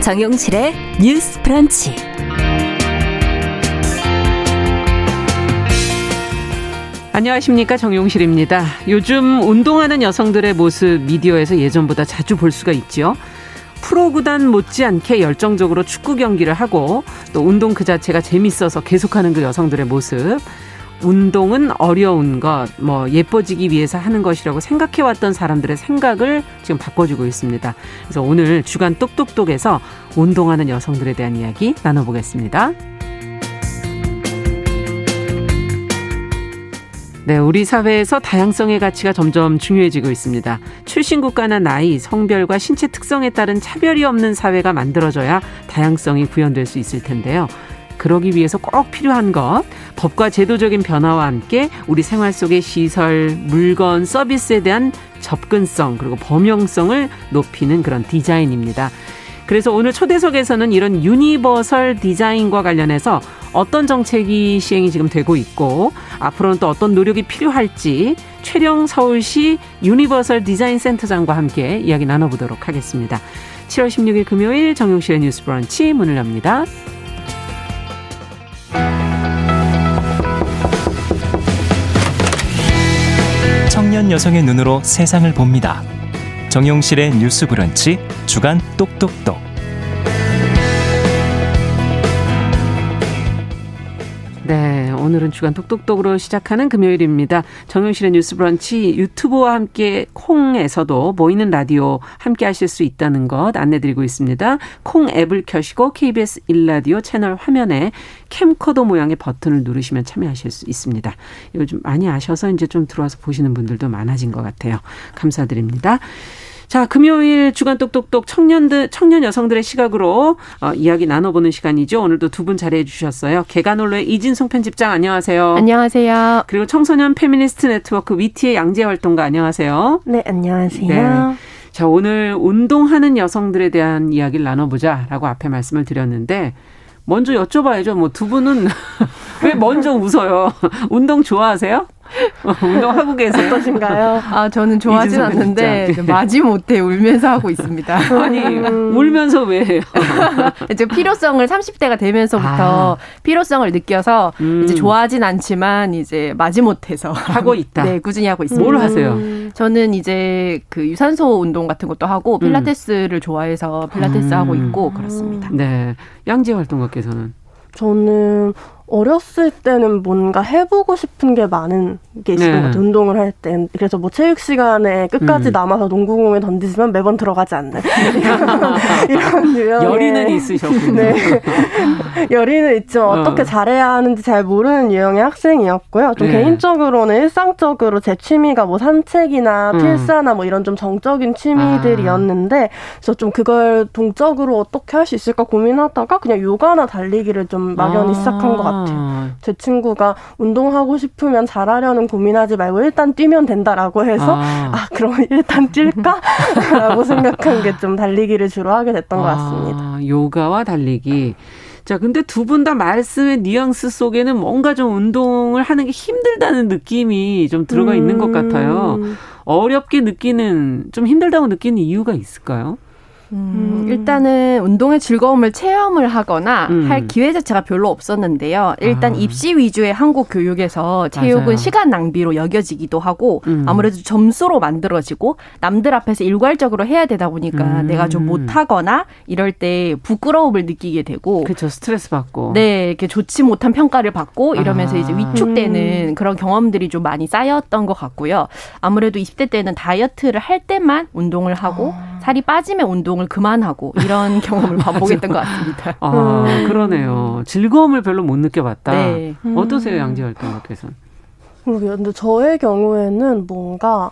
정용실의 뉴스 브런치. 안녕하십니까, 정용실입니다. 요즘 운동하는 여성들의 모습 미디어에서 예전보다 자주 볼 수가 있죠. 프로구단 못지않게 열정적으로 축구 경기를 하고 또 운동 그 자체가 재밌어서 계속하는 그 여성들의 모습. 운동은 어려운 것, 예뻐지기 위해서 하는 것이라고 생각해왔던 사람들의 생각을 지금 바꿔주고 있습니다. 그래서 오늘 주간 똑똑똑에서 운동하는 여성들에 대한 이야기 나눠보겠습니다. 네, 우리 사회에서 다양성의 가치가 점점 중요해지고 있습니다. 출신 국가나 나이, 성별과 신체 특성에 따른 차별이 없는 사회가 만들어져야 다양성이 구현될 수 있을 텐데요. 그러기 위해서 꼭 필요한 것, 법과 제도적인 변화와 함께 우리 생활 속의 시설, 물건, 서비스에 대한 접근성 그리고 범용성을 높이는 그런 디자인입니다. 그래서 오늘 초대석에서는 이런 유니버설 디자인과 관련해서 어떤 정책이 시행이 지금 되고 있고 앞으로는 또 어떤 노력이 필요할지 최령 서울시 유니버설 디자인 센터장과 함께 이야기 나눠보도록 하겠습니다. 7월 16일 금요일 정용실의 뉴스 브런치 문을 엽니다. 청년 여성의 눈으로 세상을 봅니다. 정용실의 뉴스 브런치 주간 똑똑똑. 네, 오늘은 주간 똑똑똑으로 시작하는 금요일입니다. 정용실의 뉴스 브런치 유튜브와 함께 콩에서도 보이는 라디오 함께 하실 수 있다는 것 안내드리고 있습니다. 콩 앱을 켜시고 KBS 1라디오 채널 화면에 캠코더 모양의 버튼을 누르시면 참여하실 수 있습니다. 이거 좀 많이 아셔서 이제 좀 들어와서 보시는 분들도 많아진 것 같아요. 감사드립니다. 자, 금요일 주간 똑똑똑 청년 여성들의 시각으로 이야기 나눠보는 시간이죠. 오늘도 두 분 자리해 주셨어요. 개간홀로의 이진송 편집장 안녕하세요. 안녕하세요. 그리고 청소년 페미니스트 네트워크 위티의 양재 활동가 안녕하세요. 네, 안녕하세요. 네. 자, 오늘 운동하는 여성들에 대한 이야기를 나눠보자라고 앞에 말씀을 드렸는데 먼저 여쭤봐야죠. 두 분은 왜 먼저 웃어요? 운동 좋아하세요? 운동하고 계세요? 어떠신가요? 저는 좋아하진 않는데 마지못해 울면서 하고 있습니다. 아니 울면서 왜 해요? 이제 필요성을 30대가 되면서부터 필요성을 느껴서 이제 좋아하진 않지만 이제 마지못해서 하고 있다. 네, 꾸준히 하고 있습니다. 뭘 하세요? 저는 이제 그 유산소 운동 같은 것도 하고 필라테스를 좋아해서 필라테스 하고 있고 그렇습니다. 네, 양재 활동가께서는 저는 어렸을 때는 뭔가 해보고 싶은 게 많은 게 있었던 것 같아요. 운동을 할 땐. 그래서 체육 시간에 끝까지 남아서 농구공에 던지지만 매번 들어가지 않는 이런 유형의. 열의는 있으셨군요. 네. 열의는 있지만 어떻게 잘해야 하는지 잘 모르는 유형의 학생이었고요. 좀 개인적으로는 일상적으로 제 취미가 산책이나 필사나 이런 좀 정적인 취미들이었는데 그래서 좀 그걸 동적으로 어떻게 할 수 있을까 고민하다가 그냥 요가나 달리기를 좀 막연히 시작한 것 같아요. 제 친구가 운동하고 싶으면 잘하려는 고민하지 말고 일단 뛰면 된다라고 해서 그럼 일단 뛸까? 라고 생각한 게 좀 달리기를 주로 하게 됐던 것 같습니다. 요가와 달리기. 자, 근데 두 분 다 말씀의 뉘앙스 속에는 뭔가 좀 운동을 하는 게 힘들다는 느낌이 좀 들어가 있는 것 같아요. 어렵게 느끼는, 좀 힘들다고 느끼는 이유가 있을까요? 일단은 운동의 즐거움을 체험을 하거나 할 기회 자체가 별로 없었는데요. 일단 입시 위주의 한국 교육에서 체육은 맞아요. 시간 낭비로 여겨지기도 하고 아무래도 점수로 만들어지고 남들 앞에서 일괄적으로 해야 되다 보니까 내가 좀 못하거나 이럴 때 부끄러움을 느끼게 되고 그렇죠. 스트레스 받고. 네, 이렇게 좋지 못한 평가를 받고 이러면서 이제 위축되는 그런 경험들이 좀 많이 쌓였던 것 같고요. 아무래도 20대 때는 다이어트를 할 때만 운동을 하고 살이 빠지면 운동을 그만하고 이런 경험을 반복했던 것 같습니다. 그러네요. 즐거움을 별로 못 느껴봤다. 네. 어떠세요, 양재 활동가께서는? 모르겠어요. 근데 저의 경우에는 뭔가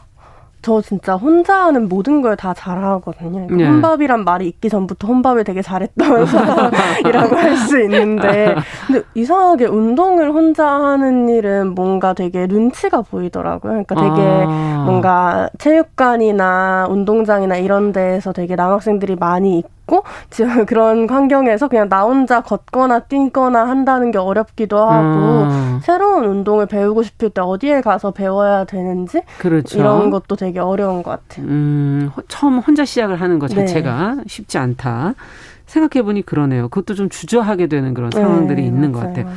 저 진짜 혼자 하는 모든 걸 다 잘하거든요. 그러니까 혼밥이란 말이 있기 전부터 혼밥을 되게 잘했던 사람이라고 할 수 있는데 근데 이상하게 운동을 혼자 하는 일은 뭔가 되게 눈치가 보이더라고요. 그러니까 되게 뭔가 체육관이나 운동장이나 이런 데에서 되게 남학생들이 많이 있고 지금 그런 환경에서 그냥 나 혼자 걷거나 뛰거나 한다는 게 어렵기도 하고 새로운 운동을 배우고 싶을 때 어디에 가서 배워야 되는지 그렇죠. 이런 것도 되게 어려운 것 같아요. 처음 혼자 시작을 하는 것 자체가 쉽지 않다. 생각해보니 그러네요. 그것도 좀 주저하게 되는 그런 상황들이 네, 있는 것 맞아요. 같아요.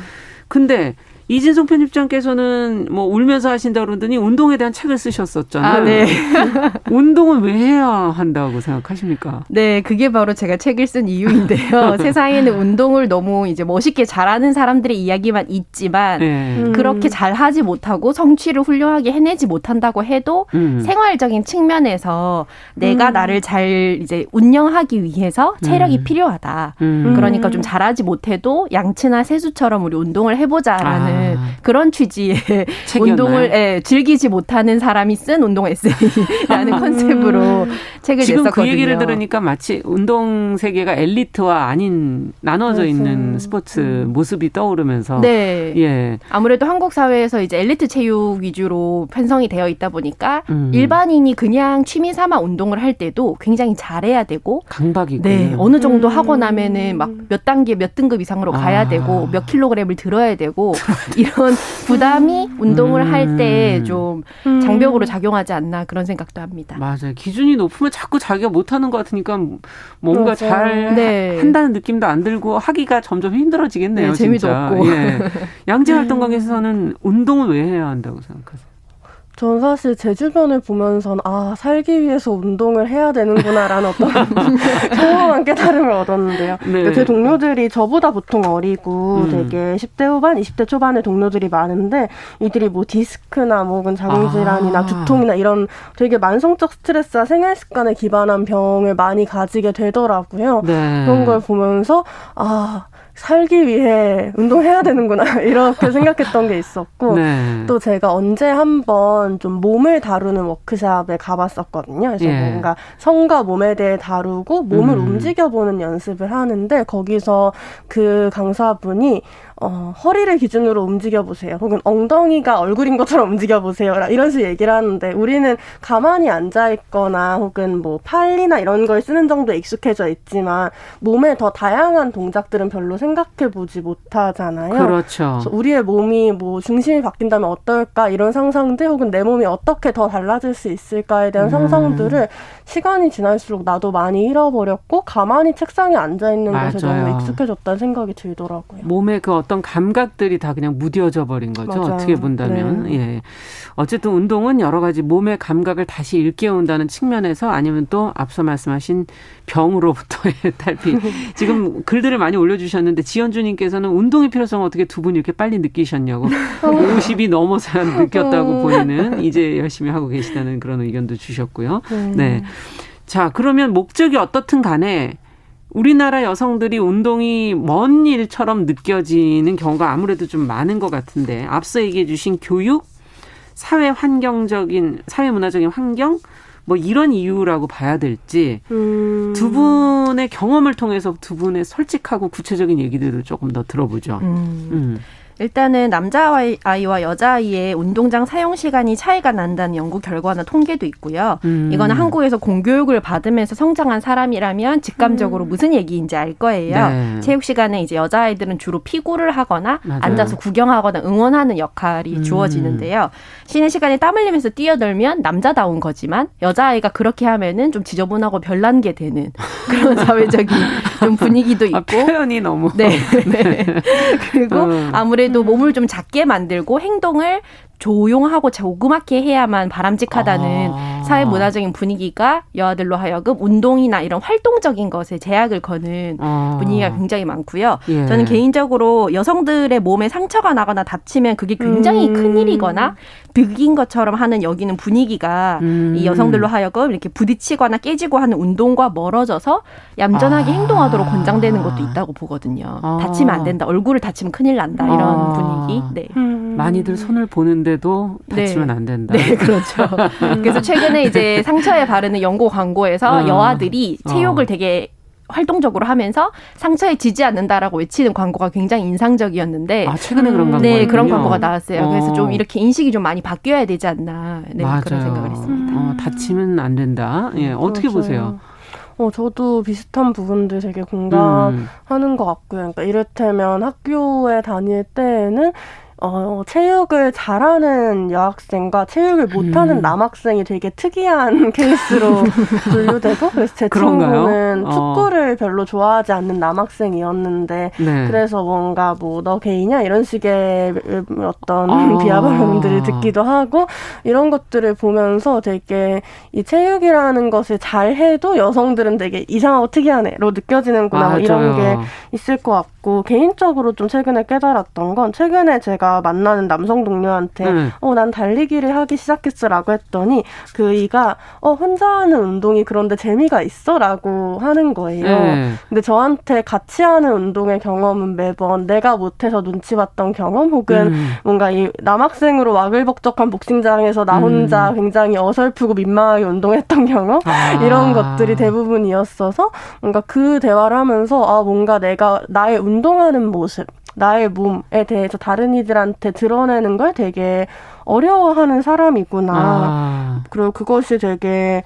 근데 이진성 편집장께서는 뭐 울면서 하신다 그러더니 운동에 대한 책을 쓰셨었잖아요. 아, 네. 운동은 왜 해야 한다고 생각하십니까? 네, 그게 바로 제가 책을 쓴 이유인데요. 세상에는 운동을 너무 이제 멋있게 잘하는 사람들의 이야기만 있지만 네. 그렇게 잘하지 못하고 성취를 훌륭하게 해내지 못한다고 해도 생활적인 측면에서 내가 나를 잘 이제 운영하기 위해서 체력이 필요하다. 그러니까 좀 잘하지 못해도 양치나 세수처럼 우리 운동을 해보자라는 그런 취지의 책이었나요? 운동을 즐기지 못하는 사람이 쓴 운동 에세이라는 컨셉으로 책을 지금 냈었거든요. 그 얘기를 들으니까 마치 운동 세계가 엘리트와 아닌 나눠져 맞아요. 있는 스포츠 모습이 떠오르면서 네. 예. 아무래도 한국 사회에서 이제 엘리트 체육 위주로 편성이 되어 있다 보니까 일반인이 그냥 취미 삼아 운동을 할 때도 굉장히 잘해야 되고 강박이고 네, 어느 정도 하고 나면은 막 몇 단계 몇 등급 이상으로 가야 되고 몇 킬로그램을 들어야 되고 이런 부담이 운동을 할 때 좀 장벽으로 작용하지 않나 그런 생각도 합니다. 맞아요. 기준이 높으면 자꾸 자기가 못하는 것 같으니까 뭔가 맞아요. 잘 네. 한다는 느낌도 안 들고 하기가 점점 힘들어지겠네요. 네, 재미도 진짜. 없고. 예. 양재활동가에서는 운동을 왜 해야 한다고 생각하세요? 전 사실 제 주변을 보면서는 살기 위해서 운동을 해야 되는구나라는 어떤 평범한 깨달음을 얻었는데요. 네. 그러니까 제 동료들이 저보다 보통 어리고 되게 10대 후반, 20대 초반의 동료들이 많은데 이들이 뭐 디스크나 뭐 혹은 자궁질환이나 두통이나 이런 되게 만성적 스트레스와 생활 습관에 기반한 병을 많이 가지게 되더라고요. 네. 그런 걸 보면서 살기 위해 운동해야 되는구나 이렇게 생각했던 게 있었고 네. 또 제가 언제 한번 좀 몸을 다루는 워크숍에 가봤었거든요. 그래서 예. 뭔가 성과 몸에 대해 다루고 몸을 움직여보는 연습을 하는데 거기서 그 강사분이 허리를 기준으로 움직여보세요. 혹은 엉덩이가 얼굴인 것처럼 움직여보세요. 이런 식으로 얘기를 하는데 우리는 가만히 앉아있거나 혹은 뭐 팔이나 이런 걸 쓰는 정도에 익숙해져 있지만 몸의 더 다양한 동작들은 별로 생각해보지 못하잖아요. 그렇죠. 그래서 우리의 몸이 뭐 중심이 바뀐다면 어떨까 이런 상상들 혹은 내 몸이 어떻게 더 달라질 수 있을까에 대한 상상들을 시간이 지날수록 나도 많이 잃어버렸고 가만히 책상에 앉아있는 것에 맞아요. 너무 익숙해졌다는 생각이 들더라고요. 몸의 그 어떤 감각들이 다 그냥 무뎌져 버린 거죠. 맞아요. 어떻게 본다면. 네. 예. 어쨌든 운동은 여러 가지 몸의 감각을 다시 일깨운다는 측면에서 아니면 또 앞서 말씀하신 병으로부터의 탈피. 지금 글들을 많이 올려주셨는데 지연주님께서는 운동의 필요성을 어떻게 두 분이 이렇게 빨리 느끼셨냐고 50이 넘어서 느꼈다고 보이는 이제 열심히 하고 계시다는 그런 의견도 주셨고요. 네. 자, 그러면 목적이 어떻든 간에 우리나라 여성들이 운동이 먼 일처럼 느껴지는 경우가 아무래도 좀 많은 것 같은데 앞서 얘기해 주신 교육, 사회 문화적인 환경 뭐 이런 이유라고 봐야 될지 두 분의 경험을 통해서 두 분의 솔직하고 구체적인 얘기들을 조금 더 들어보죠. 일단은 남자아이와 여자아이의 운동장 사용 시간이 차이가 난다는 연구 결과나 통계도 있고요. 이거는 한국에서 공교육을 받으면서 성장한 사람이라면 직감적으로 무슨 얘기인지 알 거예요. 네. 체육 시간에 이제 여자아이들은 주로 피구를 하거나 맞아요. 앉아서 구경하거나 응원하는 역할이 주어지는데요. 쉬는 시간에 땀 흘리면서 뛰어놀면 남자다운 거지만 여자아이가 그렇게 하면은 좀 지저분하고 별난게 되는 그런 사회적인 좀 분위기도 있고. 표현이 너무. 네. 그리고 아무래도 몸을 좀 작게 만들고 행동을 조용하고 조그맣게 해야만 바람직하다는 사회 문화적인 분위기가 여아들로 하여금 운동이나 이런 활동적인 것에 제약을 거는 분위기가 굉장히 많고요. 예. 저는 개인적으로 여성들의 몸에 상처가 나거나 다치면 그게 굉장히 큰일이거나 득인 것처럼 하는 여기는 분위기가 이 여성들로 하여금 이렇게 부딪히거나 깨지고 하는 운동과 멀어져서 얌전하게 행동하도록 권장되는 것도 있다고 보거든요. 다치면 안 된다. 얼굴을 다치면 큰일 난다. 이런 분위기. 네. 많이들 손을 보는데도 다치면 안 된다. 네, 그렇죠. 그래서 최근에 이제 상처에 바르는 연고 광고에서 여아들이 체육을 되게 활동적으로 하면서 상처에 지지 않는다라고 외치는 광고가 굉장히 인상적이었는데 최근에 그런 광고가 네, 그런 있군요. 광고가 나왔어요. 그래서 좀 이렇게 인식이 좀 많이 바뀌어야 되지 않나 그런 생각을 했습니다. 다치면 안 된다. 예, 어떻게 맞아요. 보세요? 저도 비슷한 부분들 되게 공감하는 것 같고요. 그러니까 이를테면 학교에 다닐 때에는 체육을 잘하는 여학생과 체육을 못하는 남학생이 되게 특이한 케이스로 분류되고 그래서 제 그런가요? 친구는 축구를 별로 좋아하지 않는 남학생이었는데 네. 그래서 뭔가 뭐 너 게이냐 이런 식의 어떤 비하 발언들을 듣기도 하고 이런 것들을 보면서 되게 이 체육이라는 것을 잘해도 여성들은 되게 이상하고 특이하네로 느껴지는구나 뭐 이런 게 있을 것 같고 개인적으로 좀 최근에 깨달았던 건 최근에 제가 만나는 남성 동료한테 난 달리기를 하기 시작했어라고 했더니 그 이가 혼자 하는 운동이 그런데 재미가 있어라고 하는 거예요. 근데 저한테 같이 하는 운동의 경험은 매번 내가 못해서 눈치 봤던 경험 혹은 뭔가 이 남학생으로 와글벅적한 복싱장에서 나 혼자 굉장히 어설프고 민망하게 운동했던 경험 이런 것들이 대부분이었어서 뭔가 그 대화를 하면서 뭔가 내가 나의 운동하는 모습 나의 몸에 대해서 다른 이들한테 드러내는 걸 되게 어려워하는 사람이구나. 그리고 그것이 되게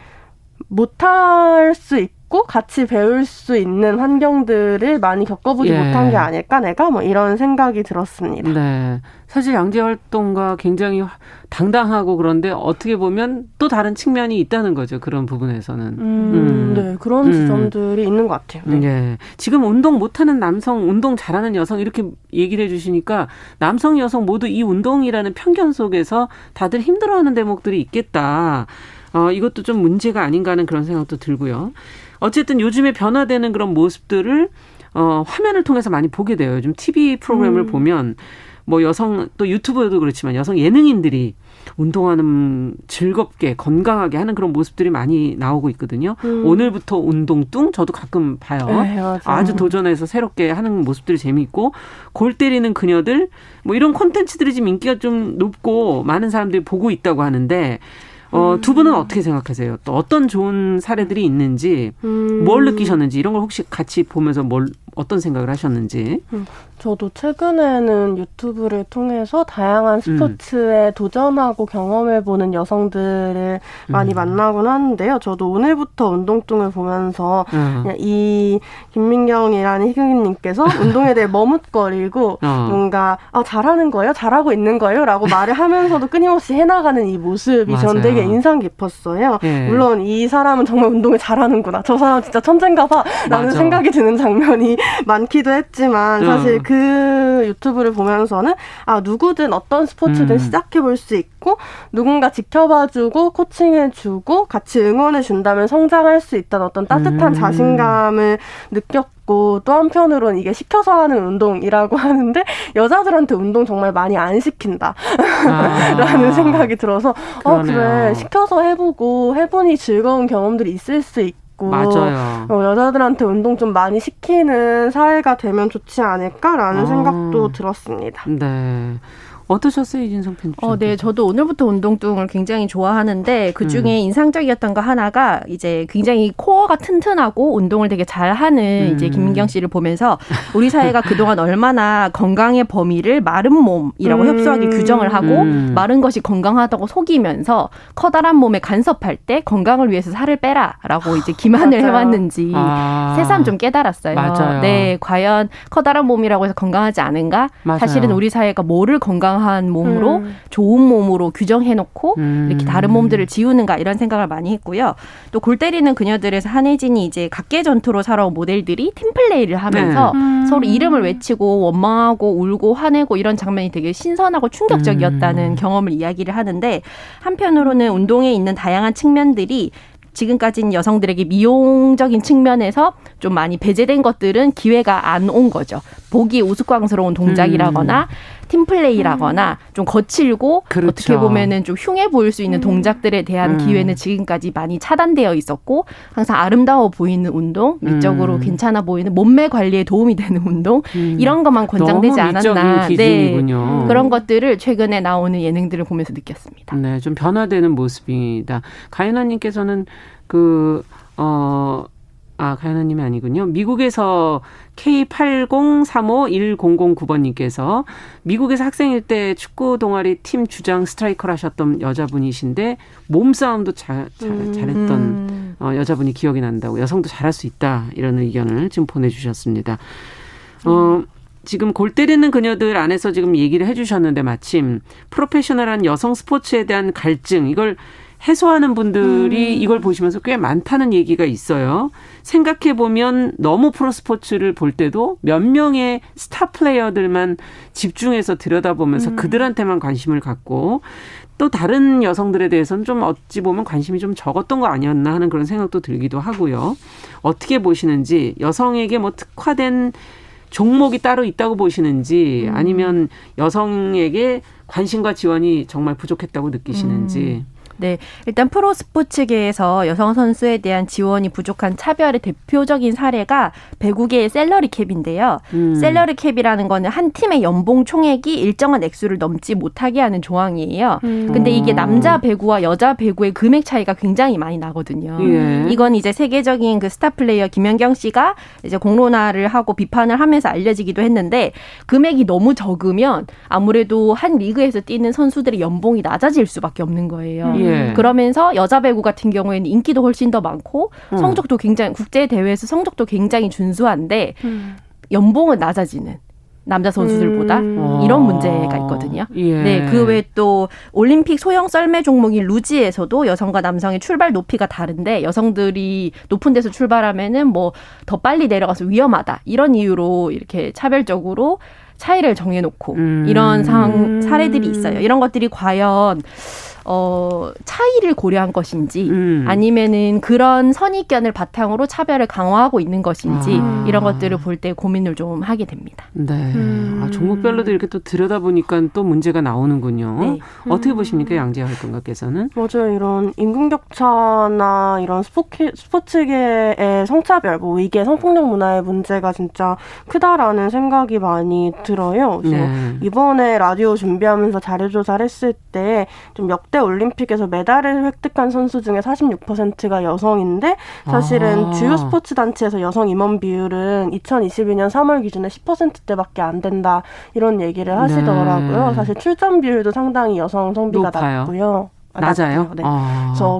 못할 수 있고 같이 배울 수 있는 환경들을 많이 겪어보지 못한 게 아닐까 내가 뭐 이런 생각이 들었습니다. 네, 사실 양재 활동가 굉장히 당당하고 그런데 어떻게 보면 또 다른 측면이 있다는 거죠. 그런 부분에서는. 네, 그런 지점들이 있는 것 같아요. 네. 네. 지금 운동 못하는 남성, 운동 잘하는 여성 이렇게 얘기를 해주시니까 남성, 여성 모두 이 운동이라는 편견 속에서 다들 힘들어하는 대목들이 있겠다. 이것도 좀 문제가 아닌가 하는 그런 생각도 들고요. 어쨌든 요즘에 변화되는 그런 모습들을 화면을 통해서 많이 보게 돼요. 요즘 TV 프로그램을 보면 뭐 여성 또 유튜브도 그렇지만 여성 예능인들이 운동하는 즐겁게 건강하게 하는 그런 모습들이 많이 나오고 있거든요. 오늘부터 운동뚱 저도 가끔 봐요. 네, 아주 도전해서 새롭게 하는 모습들이 재미있고 골 때리는 그녀들 뭐 이런 콘텐츠들이 지금 인기가 좀 높고 많은 사람들이 보고 있다고 하는데 두 분은 어떻게 생각하세요? 또 어떤 좋은 사례들이 있는지 뭘 느끼셨는지 이런 걸 혹시 같이 보면서 어떤 생각을 하셨는지. 저도 최근에는 유튜브를 통해서 다양한 스포츠에 도전하고 경험해보는 여성들을 많이 만나곤 하는데요. 저도 오늘부터 운동뚱을 보면서 그냥 이 김민경이라는 희극인님께서 운동에 대해 머뭇거리고 뭔가 잘하는 거예요? 잘하고 있는 거예요? 라고 말을 하면서도 끊임없이 해나가는 이 모습이 전 되게 인상 깊었어요. 물론 이 사람은 정말 운동을 잘하는구나. 저 사람 진짜 천재인가 봐. 라는 생각이 드는 장면이 많기도 했지만 사실 그 유튜브를 보면서는 누구든 어떤 스포츠든 시작해볼 수 있고 누군가 지켜봐주고 코칭해주고 같이 응원해준다면 성장할 수 있다는 어떤 따뜻한 자신감을 느꼈고 또 한편으로는 이게 시켜서 하는 운동이라고 하는데 여자들한테 운동 정말 많이 안 시킨다 라는 생각이 들어서 그래 시켜서 해보고 해보니 즐거운 경험들이 있을 수 있고 맞아요. 여자들한테 운동 좀 많이 시키는 사회가 되면 좋지 않을까라는 생각도 들었습니다. 네. 어떠셨어요, 이진성 편집장? 네, 저도 오늘부터 운동뚱을 굉장히 좋아하는데 그 중에 인상적이었던 거 하나가 이제 굉장히 코어가 튼튼하고 운동을 되게 잘하는 이제 김민경 씨를 보면서 우리 사회가 그동안 얼마나 건강의 범위를 마른 몸이라고 협소하게 규정을 하고 마른 것이 건강하다고 속이면서 커다란 몸에 간섭할 때 건강을 위해서 살을 빼라라고 이제 기만을 해왔는지 새삼 좀 깨달았어요. 맞아요. 네, 과연 커다란 몸이라고 해서 건강하지 않은가? 맞아요. 사실은 우리 사회가 뭐를 건강한 몸으로 좋은 몸으로 규정해놓고 이렇게 다른 몸들을 지우는가 이런 생각을 많이 했고요. 또 골 때리는 그녀들에서 한혜진이 이제 각계전투로 살아온 모델들이 팀플레이를 하면서 서로 이름을 외치고 원망하고 울고 화내고 이런 장면이 되게 신선하고 충격적이었다는 경험을 이야기를 하는데 한편으로는 운동에 있는 다양한 측면들이 지금까지는 여성들에게 미용적인 측면에서 좀 많이 배제된 것들은 기회가 안 온 거죠. 보기 우스꽝스러운 동작이라거나 팀플레이라거나 좀 거칠고 그렇죠. 어떻게 보면은 좀 흉해 보일 수 있는 동작들에 대한 기회는 지금까지 많이 차단되어 있었고 항상 아름다워 보이는 운동, 미적으로 괜찮아 보이는 몸매 관리에 도움이 되는 운동 이런 것만 권장되지 않았나. 기준이군요. 네. 그런 것들을 최근에 나오는 예능들을 보면서 느꼈습니다. 네, 좀 변화되는 모습이다. 가연아님께서는 가연아님이 아니군요. 미국에서 K80351009번님께서 미국에서 학생일 때 축구 동아리 팀 주장 스트라이커를 하셨던 여자분이신데 몸싸움도 잘했던 여자분이 기억이 난다고 여성도 잘할 수 있다 이런 의견을 지금 보내주셨습니다. 지금 골 때리는 그녀들 안에서 지금 얘기를 해주셨는데 마침 프로페셔널한 여성 스포츠에 대한 갈증 이걸 해소하는 분들이 이걸 보시면서 꽤 많다는 얘기가 있어요. 생각해보면 너무 프로스포츠를 볼 때도 몇 명의 스타 플레이어들만 집중해서 들여다보면서 그들한테만 관심을 갖고 또 다른 여성들에 대해서는 좀 어찌 보면 관심이 좀 적었던 거 아니었나 하는 그런 생각도 들기도 하고요. 어떻게 보시는지 여성에게 뭐 특화된 종목이 따로 있다고 보시는지 아니면 여성에게 관심과 지원이 정말 부족했다고 느끼시는지. 네, 일단 프로 스포츠계에서 여성 선수에 대한 지원이 부족한 차별의 대표적인 사례가 배구계의 셀러리 캡인데요. 셀러리 캡이라는 거는 한 팀의 연봉 총액이 일정한 액수를 넘지 못하게 하는 조항이에요. 근데 이게 남자 배구와 여자 배구의 금액 차이가 굉장히 많이 나거든요. 예. 이건 이제 세계적인 그 스타 플레이어 김연경 씨가 이제 공론화를 하고 비판을 하면서 알려지기도 했는데 금액이 너무 적으면 아무래도 한 리그에서 뛰는 선수들의 연봉이 낮아질 수밖에 없는 거예요. 예. 그러면서 여자 배구 같은 경우에는 인기도 훨씬 더 많고 성적도 굉장히 국제 대회에서 성적도 굉장히 준수한데 연봉은 낮아지는 남자 선수들보다 이런 문제가 있거든요. 예. 네, 그 외에 또 올림픽 소형 썰매 종목인 루지에서도 여성과 남성의 출발 높이가 다른데 여성들이 높은 데서 출발하면은 뭐 더 빨리 내려가서 위험하다 이런 이유로 이렇게 차별적으로 차이를 정해놓고 이런 사례들이 있어요. 이런 것들이 과연 차이를 고려한 것인지 아니면은 그런 선입견을 바탕으로 차별을 강화하고 있는 것인지 이런 것들을 볼 때 고민을 좀 하게 됩니다. 네. 종목별로도 이렇게 또 들여다보니까 또 문제가 나오는군요. 네. 어떻게 보십니까, 양재하 활동가께서는? 맞아요. 이런 임금격차나 이런 스포츠계의 성차별, 뭐 위계 성폭력 문화의 문제가 진짜 크다라는 생각이 많이 들어요. 그래서 이번에 라디오 준비하면서 자료조사를 했을 때 좀 역대 올림픽에서 메달을 획득한 선수 중에 46%가 여성인데 사실은 주요 스포츠 단체에서 여성 임원 비율은 2022년 3월 기준에 10%대밖에 안 된다 이런 얘기를 하시더라고요. 사실 출전 비율도 상당히 여성 성비가 높아요. 낮고요. 낮아요? 네.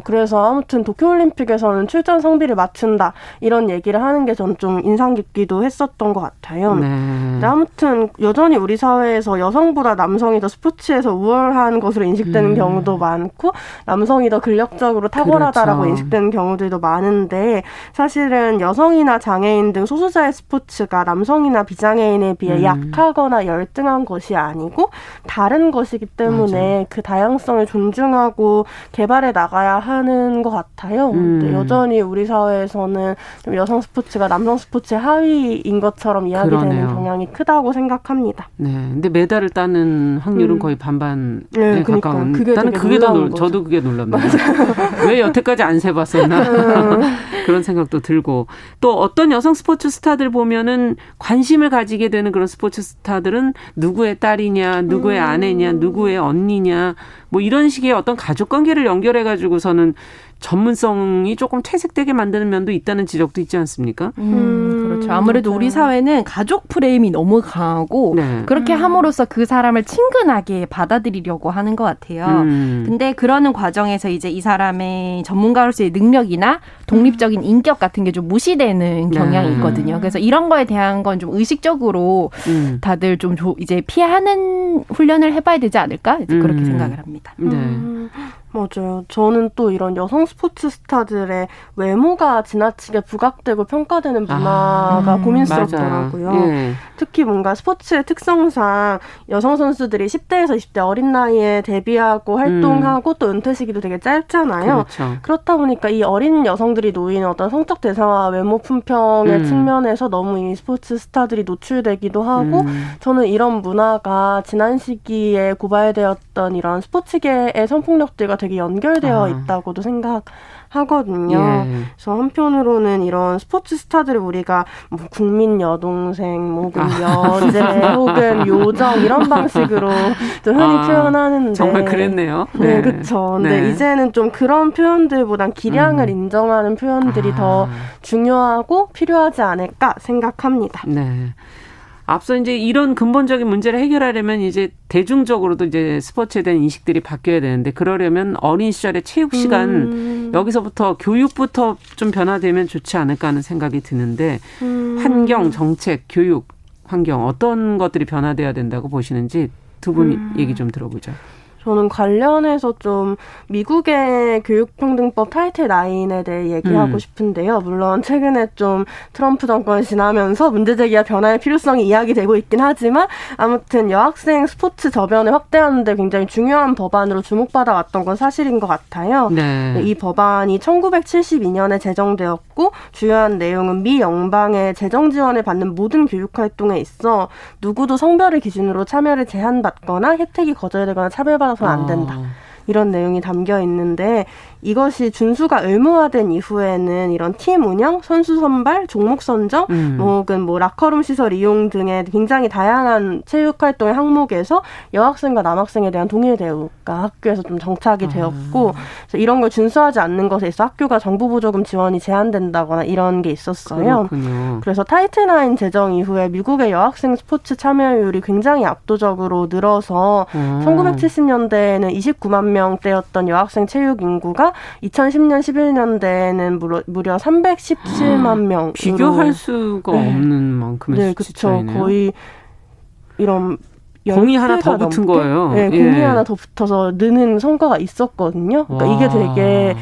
그래서 아무튼 도쿄올림픽에서는 출전 성비를 맞춘다 이런 얘기를 하는 게 전 좀 인상 깊기도 했었던 것 같아요. 네. 근데 아무튼 여전히 우리 사회에서 여성보다 남성이 더 스포츠에서 우월한 것으로 인식되는 경우도 많고 남성이 더 근력적으로 탁월하다라고 그렇죠. 인식되는 경우들도 많은데 사실은 여성이나 장애인 등 소수자의 스포츠가 남성이나 비장애인에 비해 약하거나 열등한 것이 아니고 다른 것이기 때문에 맞아. 그 다양성을 존중하고 개발해 나가야 하는 것 같아요. 근데 여전히 우리 사회에서는 좀 여성 스포츠가 남성 스포츠의 하위인 것처럼 이야기되는 그러네요. 경향이 크다고 생각합니다. 네. 근데 메달을 따는 확률은 거의 반반에 네, 가까운. 그게 나는 되게 그게 더 놀라운 거죠. 저도 그게 놀랍니다. 왜 여태까지 안 세봤었나 그런 생각도 들고 또 어떤 여성 스포츠 스타들 보면은 관심을 가지게 되는 그런 스포츠 스타들은 누구의 딸이냐, 누구의 아내냐, 누구의 언니냐 뭐 이런 식의 어떤 가족 관계를 연결해 가지고서는 전문성이 조금 퇴색되게 만드는 면도 있다는 지적도 있지 않습니까? 그렇죠. 아무래도 맞아요. 우리 사회는 가족 프레임이 너무 강하고 네. 그렇게 함으로써 그 사람을 친근하게 받아들이려고 하는 것 같아요. 근데 그러는 과정에서 이제 이 사람의 전문가로서의 능력이나 독립적인 인격 같은 게 좀 무시되는 경향이 있거든요. 그래서 이런 거에 대한 건 좀 의식적으로 다들 좀 이제 피하는 훈련을 해봐야 되지 않을까? 이제 그렇게 생각을 합니다. 네. 맞아요. 저는 또 이런 여성 스포츠 스타들의 외모가 지나치게 부각되고 평가되는 문화가 고민스럽더라고요. 예. 특히 뭔가 스포츠의 특성상 여성 선수들이 10대에서 20대 어린 나이에 데뷔하고 활동하고 또 은퇴 시기도 되게 짧잖아요. 그렇죠. 그렇다 보니까 이 어린 여성들이 놓이는 어떤 성적 대상화 외모 품평의 측면에서 너무 이 스포츠 스타들이 노출되기도 하고 저는 이런 문화가 지난 시기에 고발되었던 이런 스포츠계의 성폭력들과 되게 연결되어 있다고도 생각하거든요. 예. 그래서 한편으로는 이런 스포츠 스타들을 우리가 뭐 국민 여동생, 뭐 혹은 여제, 혹은 요정 이런 방식으로 또 흔히 표현하는데 정말 그랬네요. 네, 그렇죠. 근데 네. 이제는 좀 그런 표현들보단 기량을 인정하는 표현들이 더 중요하고 필요하지 않을까 생각합니다. 네. 앞서 이제 이런 근본적인 문제를 해결하려면 이제 대중적으로도 이제 스포츠에 대한 인식들이 바뀌어야 되는데 그러려면 어린 시절의 체육 시간 여기서부터 교육부터 좀 변화되면 좋지 않을까 하는 생각이 드는데 환경, 정책, 교육 환경 어떤 것들이 변화돼야 된다고 보시는지 두 분 얘기 좀 들어보죠. 저는 관련해서 좀 미국의 교육평등법 타이틀 9에 대해 얘기하고 싶은데요. 물론 최근에 좀 트럼프 정권이 지나면서 문제제기와 변화의 필요성이 이야기되고 있긴 하지만 아무튼 여학생 스포츠 저변을 확대하는 데 굉장히 중요한 법안으로 주목받아 왔던 건 사실인 것 같아요. 네. 이 법안이 1972년에 제정되었고 주요한 내용은 미 연방의 재정 지원을 받는 모든 교육활동에 있어 누구도 성별을 기준으로 참여를 제한받거나 혜택이 거절되거나 차별받아서는 안 된다. 이런 내용이 담겨 있는데 이것이 준수가 의무화된 이후에는 이런 팀 운영, 선수 선발, 종목 선정, 혹은 라커룸 시설 이용 등의 굉장히 다양한 체육 활동의 항목에서 여학생과 남학생에 대한 동일 대우가 학교에서 좀 정착이 되었고 그래서 이런 걸 준수하지 않는 것에 있어 학교가 정부 보조금 지원이 제한된다거나 이런 게 있었어요. 그렇군요. 그래서 타이틀 9 제정 이후에 미국의 여학생 스포츠 참여율이 굉장히 압도적으로 늘어서 1970년대에는 29만 명대였던 여학생 체육 인구가 2010년 11년대에는 무려 317만 명. 비교할 수가 없는 만큼의 숫자이네요. 거의 이런 공이 하나 더 붙은 거예요. 네, 공이 하나 더 붙어서 느는 성과가 있었거든요. 그러니까 이게 되게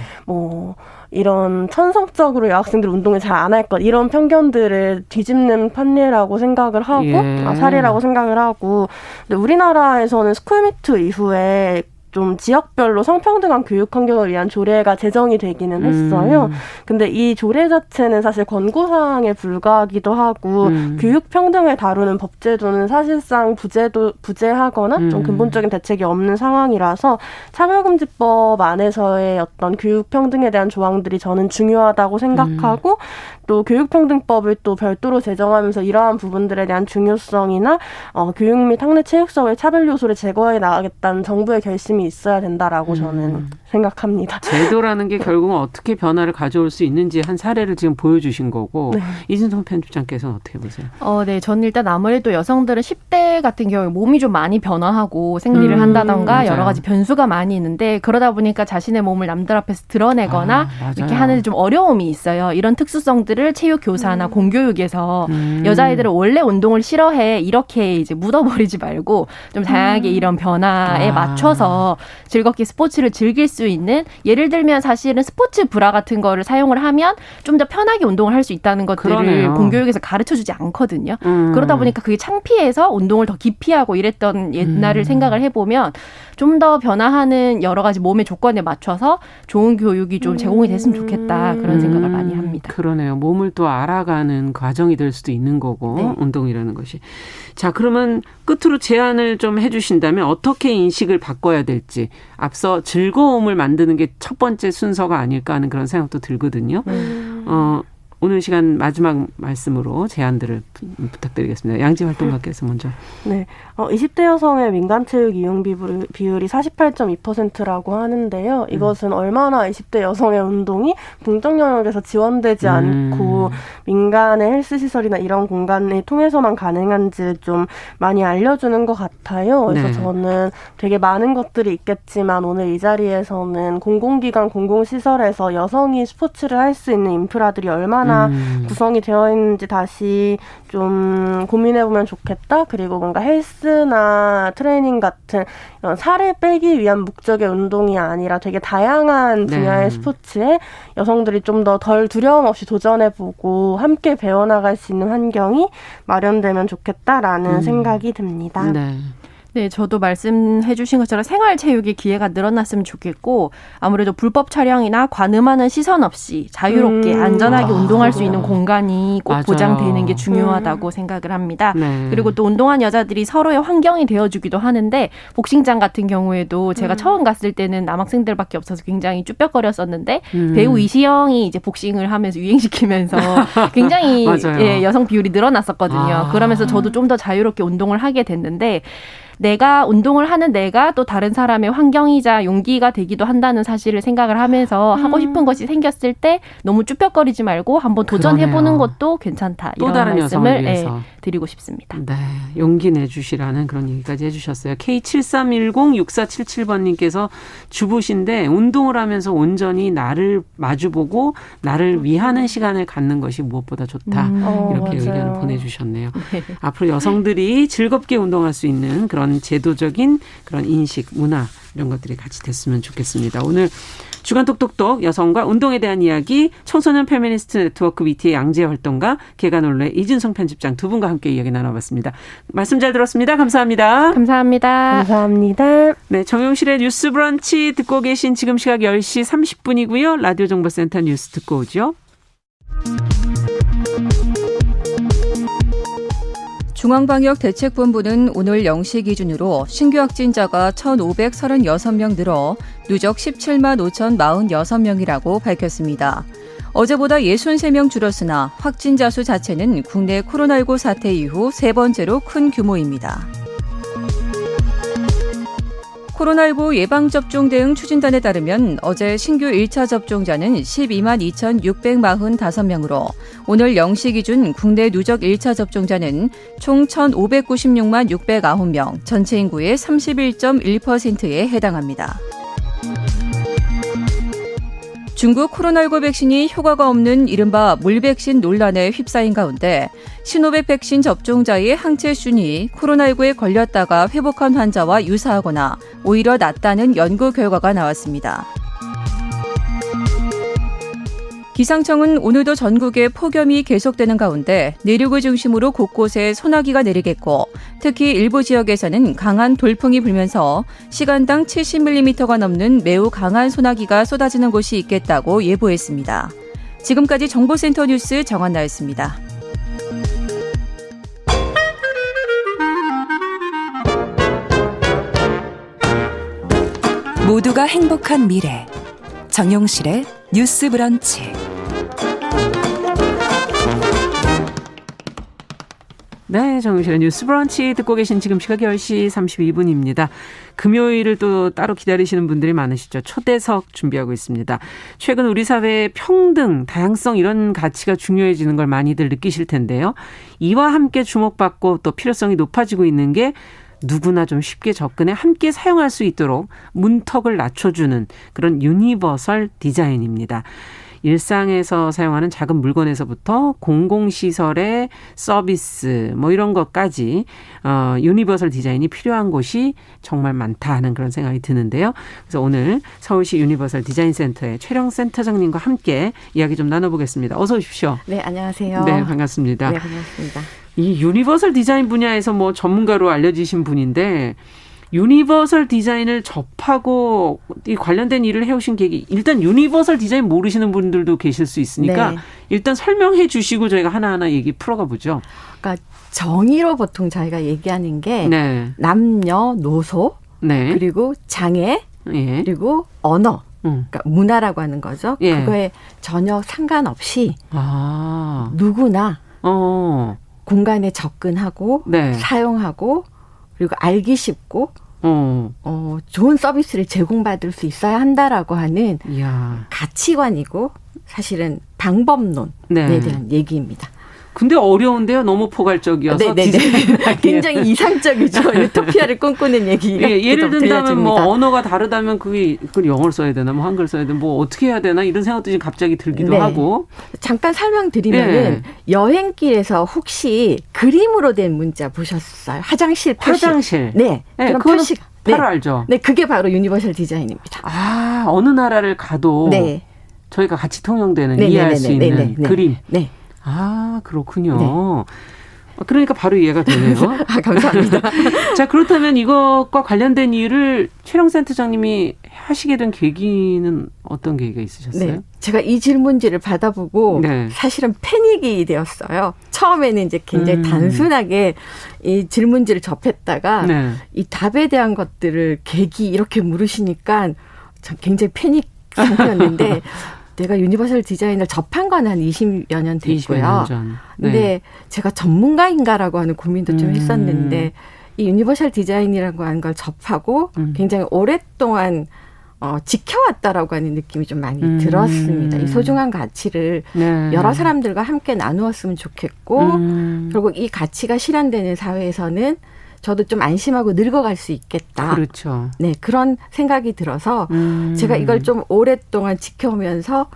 이런 천성적으로 여학생들 운동을 잘 안 할 것 이런 편견들을 뒤집는 판례라고 생각을 하고 사례라고 생각을 하고 근데 우리나라에서는 스쿨미투 이후에 좀 지역별로 성평등한 교육 환경을 위한 조례가 제정이 되기는 했어요. 근데 이 조례 자체는 사실 권고사항에 불과하기도 하고 교육 평등을 다루는 법제도는 사실상 부재하거나 좀 근본적인 대책이 없는 상황이라서 차별금지법 안에서의 어떤 교육 평등에 대한 조항들이 저는 중요하다고 생각하고 또 교육평등법을 또 별도로 제정하면서 이러한 부분들에 대한 중요성이나 교육 및 학내 체육사회의 차별 요소를 제거해 나가겠다는 정부의 결심이 있어야 된다라고 저는 생각합니다. 제도라는 게 결국은 어떻게 변화를 가져올 수 있는지 한 사례를 지금 보여주신 거고 네. 이진성 편집장께서는 어떻게 보세요? 네, 저는 일단 아무래도 여성들은 10대 같은 경우에 몸이 좀 많이 변화하고 생리를 한다던가 맞아요. 여러 가지 변수가 많이 있는데 그러다 보니까 자신의 몸을 남들 앞에서 드러내거나 이렇게 하는 데 좀 어려움이 있어요. 이런 특수성들을 체육 교사나 공교육에서 여자아이들은 원래 운동을 싫어해 이렇게 이제 묻어버리지 말고 좀 다양하게 이런 변화에 맞춰서 즐겁게 스포츠를 즐길 수 있는 예를 들면 사실은 스포츠 브라 같은 거를 사용을 하면 좀 더 편하게 운동을 할 수 있다는 것들을 그러네요. 공교육에서 가르쳐주지 않거든요. 그러다 보니까 그게 창피해서 운동을 더 기피하고 이랬던 옛날을 생각을 해보면 좀 더 변화하는 여러 가지 몸의 조건에 맞춰서 좋은 교육이 좀 제공이 됐으면 좋겠다 그런 생각을 많이 합니다. 그러네요. 몸을 또 알아가는 과정이 될 수도 있는 거고 네. 운동이라는 것이. 자, 그러면 끝으로 제안을 좀 해주신다면 어떻게 인식을 바꿔야 될지 앞서 즐거움을 만드는 게 첫 번째 순서가 아닐까 하는 그런 생각도 들거든요. 오늘 시간 마지막 말씀으로 제안들을 부탁드리겠습니다. 양지 활동가께서 먼저. 네, 20대 여성의 민간체육 이용 비율이 48.2%라고 하는데요. 이것은 얼마나 20대 여성의 운동이 공적 영역에서 지원되지 않고 민간의 헬스시설이나 이런 공간을 통해서만 가능한지 좀 많이 알려주는 것 같아요. 그래서 네. 저는 되게 많은 것들이 있겠지만 오늘 이 자리에서는 공공기관, 공공시설에서 여성이 스포츠를 할 수 있는 인프라들이 얼마나 구성이 되어 있는지 다시 좀 고민해보면 좋겠다. 그리고 뭔가 헬스나 트레이닝 같은 이런 살을 빼기 위한 목적의 운동이 아니라 되게 다양한 분야의 스포츠에 여성들이 좀 더 덜 두려움 없이 도전해보고 함께 배워나갈 수 있는 환경이 마련되면 좋겠다라는 생각이 듭니다. 네. 네, 저도 말씀해 주신 것처럼 생활체육의 기회가 늘어났으면 좋겠고 아무래도 불법 촬영이나 관음하는 시선 없이 자유롭게 안전하게 운동할 수 있는 공간이 꼭 맞아요. 보장되는 게 중요하다고 생각을 합니다. 네. 그리고 또 운동한 여자들이 서로의 환경이 되어주기도 하는데 복싱장 같은 경우에도 제가 처음 갔을 때는 남학생들밖에 없어서 굉장히 쭈뼛거렸었는데 배우 이시영이 이제 복싱을 하면서 유행시키면서 굉장히 맞아요. 여성 비율이 늘어났었거든요. 그러면서 저도 좀 더 자유롭게 운동을 하게 됐는데 내가 운동을 하는 내가 또 다른 사람의 환경이자 용기가 되기도 한다는 사실을 생각을 하면서 하고 싶은 것이 생겼을 때 너무 쭈뼛거리지 말고 한번 도전해보는 것도 괜찮다. 또 이런 다른 여성을 말씀을 위해서. 드리고 싶습니다. 네, 용기 내주시라는 그런 얘기까지 해주셨어요. K73106477번님께서 주부신데 운동을 하면서 온전히 나를 마주보고 나를 위하는 시간을 갖는 것이 무엇보다 좋다. 이렇게 맞아요. 의견을 보내주셨네요. 앞으로 여성들이 즐겁게 운동할 수 있는 그런 제도적인 그런 인식, 문화 이런 것들이 같이 됐으면 좋겠습니다. 오늘 주간 똑똑똑 여성과 운동에 대한 이야기 청소년 페미니스트 네트워크 BT의 양재 활동가 개관올레 이준성 편집장 두 분과 함께 이야기 나눠봤습니다. 말씀 잘 들었습니다. 감사합니다. 감사합니다. 감사합니다. 네, 정용실의 뉴스 브런치 듣고 계신 지금 시각 10시 30분이고요. 라디오 정보센터 뉴스 듣고 오죠. 중앙방역대책본부는 오늘 0시 기준으로 신규 확진자가 1,536명 늘어 누적 17만 5,046명이라고 밝혔습니다. 어제보다 63명 줄었으나 확진자 수 자체는 국내 코로나19 사태 이후 세 번째로 큰 규모입니다. 코로나19 예방접종 대응 추진단에 따르면 어제 신규 1차 접종자는 12만 2,645명으로 오늘 0시 기준 국내 누적 1차 접종자는 총 1,596만 609명, 전체 인구의 31.1%에 해당합니다. 중국 코로나19 백신이 효과가 없는 이른바 물백신 논란에 휩싸인 가운데 시노백 백신 접종자의 항체 순위 코로나19에 걸렸다가 회복한 환자와 유사하거나 오히려 낫다는 연구 결과가 나왔습니다. 기상청은 오늘도 전국에 폭염이 계속되는 가운데 내륙을 중심으로 곳곳에 소나기가 내리겠고 특히 일부 지역에서는 강한 돌풍이 불면서 시간당 70mm가 넘는 매우 강한 소나기가 쏟아지는 곳이 있겠다고 예보했습니다. 지금까지 정보센터 뉴스 정한나였습니다. 모두가 행복한 미래 정용실의 뉴스 브런치. 네, 정용실의 뉴스 브런치 듣고 계신 지금 시각 10시 32분입니다. 금요일을 또 따로 기다리시는 분들이 많으시죠. 초대석 준비하고 있습니다. 최근 우리 사회의 평등, 다양성 이런 가치가 중요해지는 걸 많이들 느끼실 텐데요. 이와 함께 주목받고 또 필요성이 높아지고 있는 게 누구나 좀 쉽게 접근해 함께 사용할 수 있도록 문턱을 낮춰주는 그런 유니버설 디자인입니다. 일상에서 사용하는 작은 물건에서부터 공공시설의 서비스 뭐 이런 것까지 유니버설 디자인이 필요한 곳이 정말 많다 하는 그런 생각이 드는데요. 그래서 오늘 서울시 유니버설 디자인센터의 최령 센터장님과 함께 이야기 좀 나눠보겠습니다. 어서 오십시오. 네, 안녕하세요. 네, 반갑습니다. 네, 반갑습니다. 이 유니버설 디자인 분야에서 뭐 전문가로 알려지신 분인데 유니버설 디자인을 접하고 이 관련된 일을 해오신 계기, 일단 유니버설 디자인 모르시는 분들도 계실 수 있으니까 네. 일단 설명해 주시고 저희가 하나하나 얘기 풀어가 보죠. 그러니까 정의로 보통 저희가 얘기하는 게 네. 남녀노소 네. 그리고 장애 예. 그리고 언어 그러니까 문화라고 하는 거죠. 예. 그거에 전혀 상관없이 아. 누구나 공간에 접근하고 네. 사용하고 그리고 알기 쉽고 좋은 서비스를 제공받을 수 있어야 한다라고 하는 이야. 가치관이고 사실은 방법론에 네. 대한 얘기입니다. 근데 어려운데요. 너무 포괄적이어서. 네네네. 굉장히 이상적이죠. 유토피아를 꿈꾸는 얘기. 예, 예를 든다면 뭐 들려집니다. 언어가 다르다면 그걸 영어를 써야 되나 뭐 한글 써야 되나 뭐 어떻게 해야 되나 이런 생각도 지금 갑자기 들기도 네. 하고. 잠깐 설명드리면은 여행길에서 혹시 그림으로 된 문자 보셨어요? 화장실 표시. 화장실. 네. 네, 그런 그거는 표시. 바로 네. 알죠. 네, 그게 바로 유니버설 디자인입니다. 아, 어느 나라를 가도 네. 저희가 같이 통용되는 네, 이해할 네, 수 네, 있는 네, 네. 그림. 네. 아, 그렇군요. 그러니까 바로 이해가 되네요. 아, 감사합니다. 자, 그렇다면 이것과 관련된 일을 최령 센터장님이 하시게 된 계기는 어떤 계기가 있으셨어요? 네. 제가 이 질문지를 받아보고 네. 사실은 패닉이 되었어요. 처음에는 이제 굉장히 단순하게 이 질문지를 접했다가 네. 이 답에 대한 것들을 계기 이렇게 물으시니까 참 굉장히 패닉 상태였는데 내가 유니버설 디자인을 접한 건 한 20여 년 됐고요. 20여 년 전. 네. 근데 제가 전문가인가라고 하는 고민도 좀 했었는데 이 유니버셜 디자인이라고 하는 걸 접하고 굉장히 오랫동안 지켜왔다라고 하는 느낌이 좀 많이 들었습니다. 이 소중한 가치를 네. 여러 사람들과 함께 나누었으면 좋겠고 그리고 이 가치가 실현되는 사회에서는 저도 좀 안심하고 늙어갈 수 있겠다. 그렇죠. 네, 그런 생각이 들어서 제가 이걸 좀 오랫동안 지켜오면서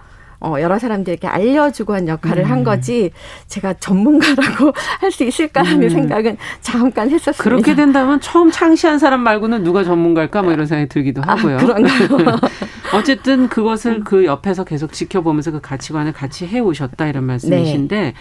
여러 사람들에게 알려주고 한 역할을 한 거지 제가 전문가라고 할 수 있을까라는 생각은 잠깐 했었습니다. 그렇게 된다면 처음 창시한 사람 말고는 누가 전문가일까 뭐 이런 생각이 들기도 하고요. 그런가요? 어쨌든 그것을 그 옆에서 계속 지켜보면서 그 가치관을 같이 해오셨다 이런 말씀이신데 네.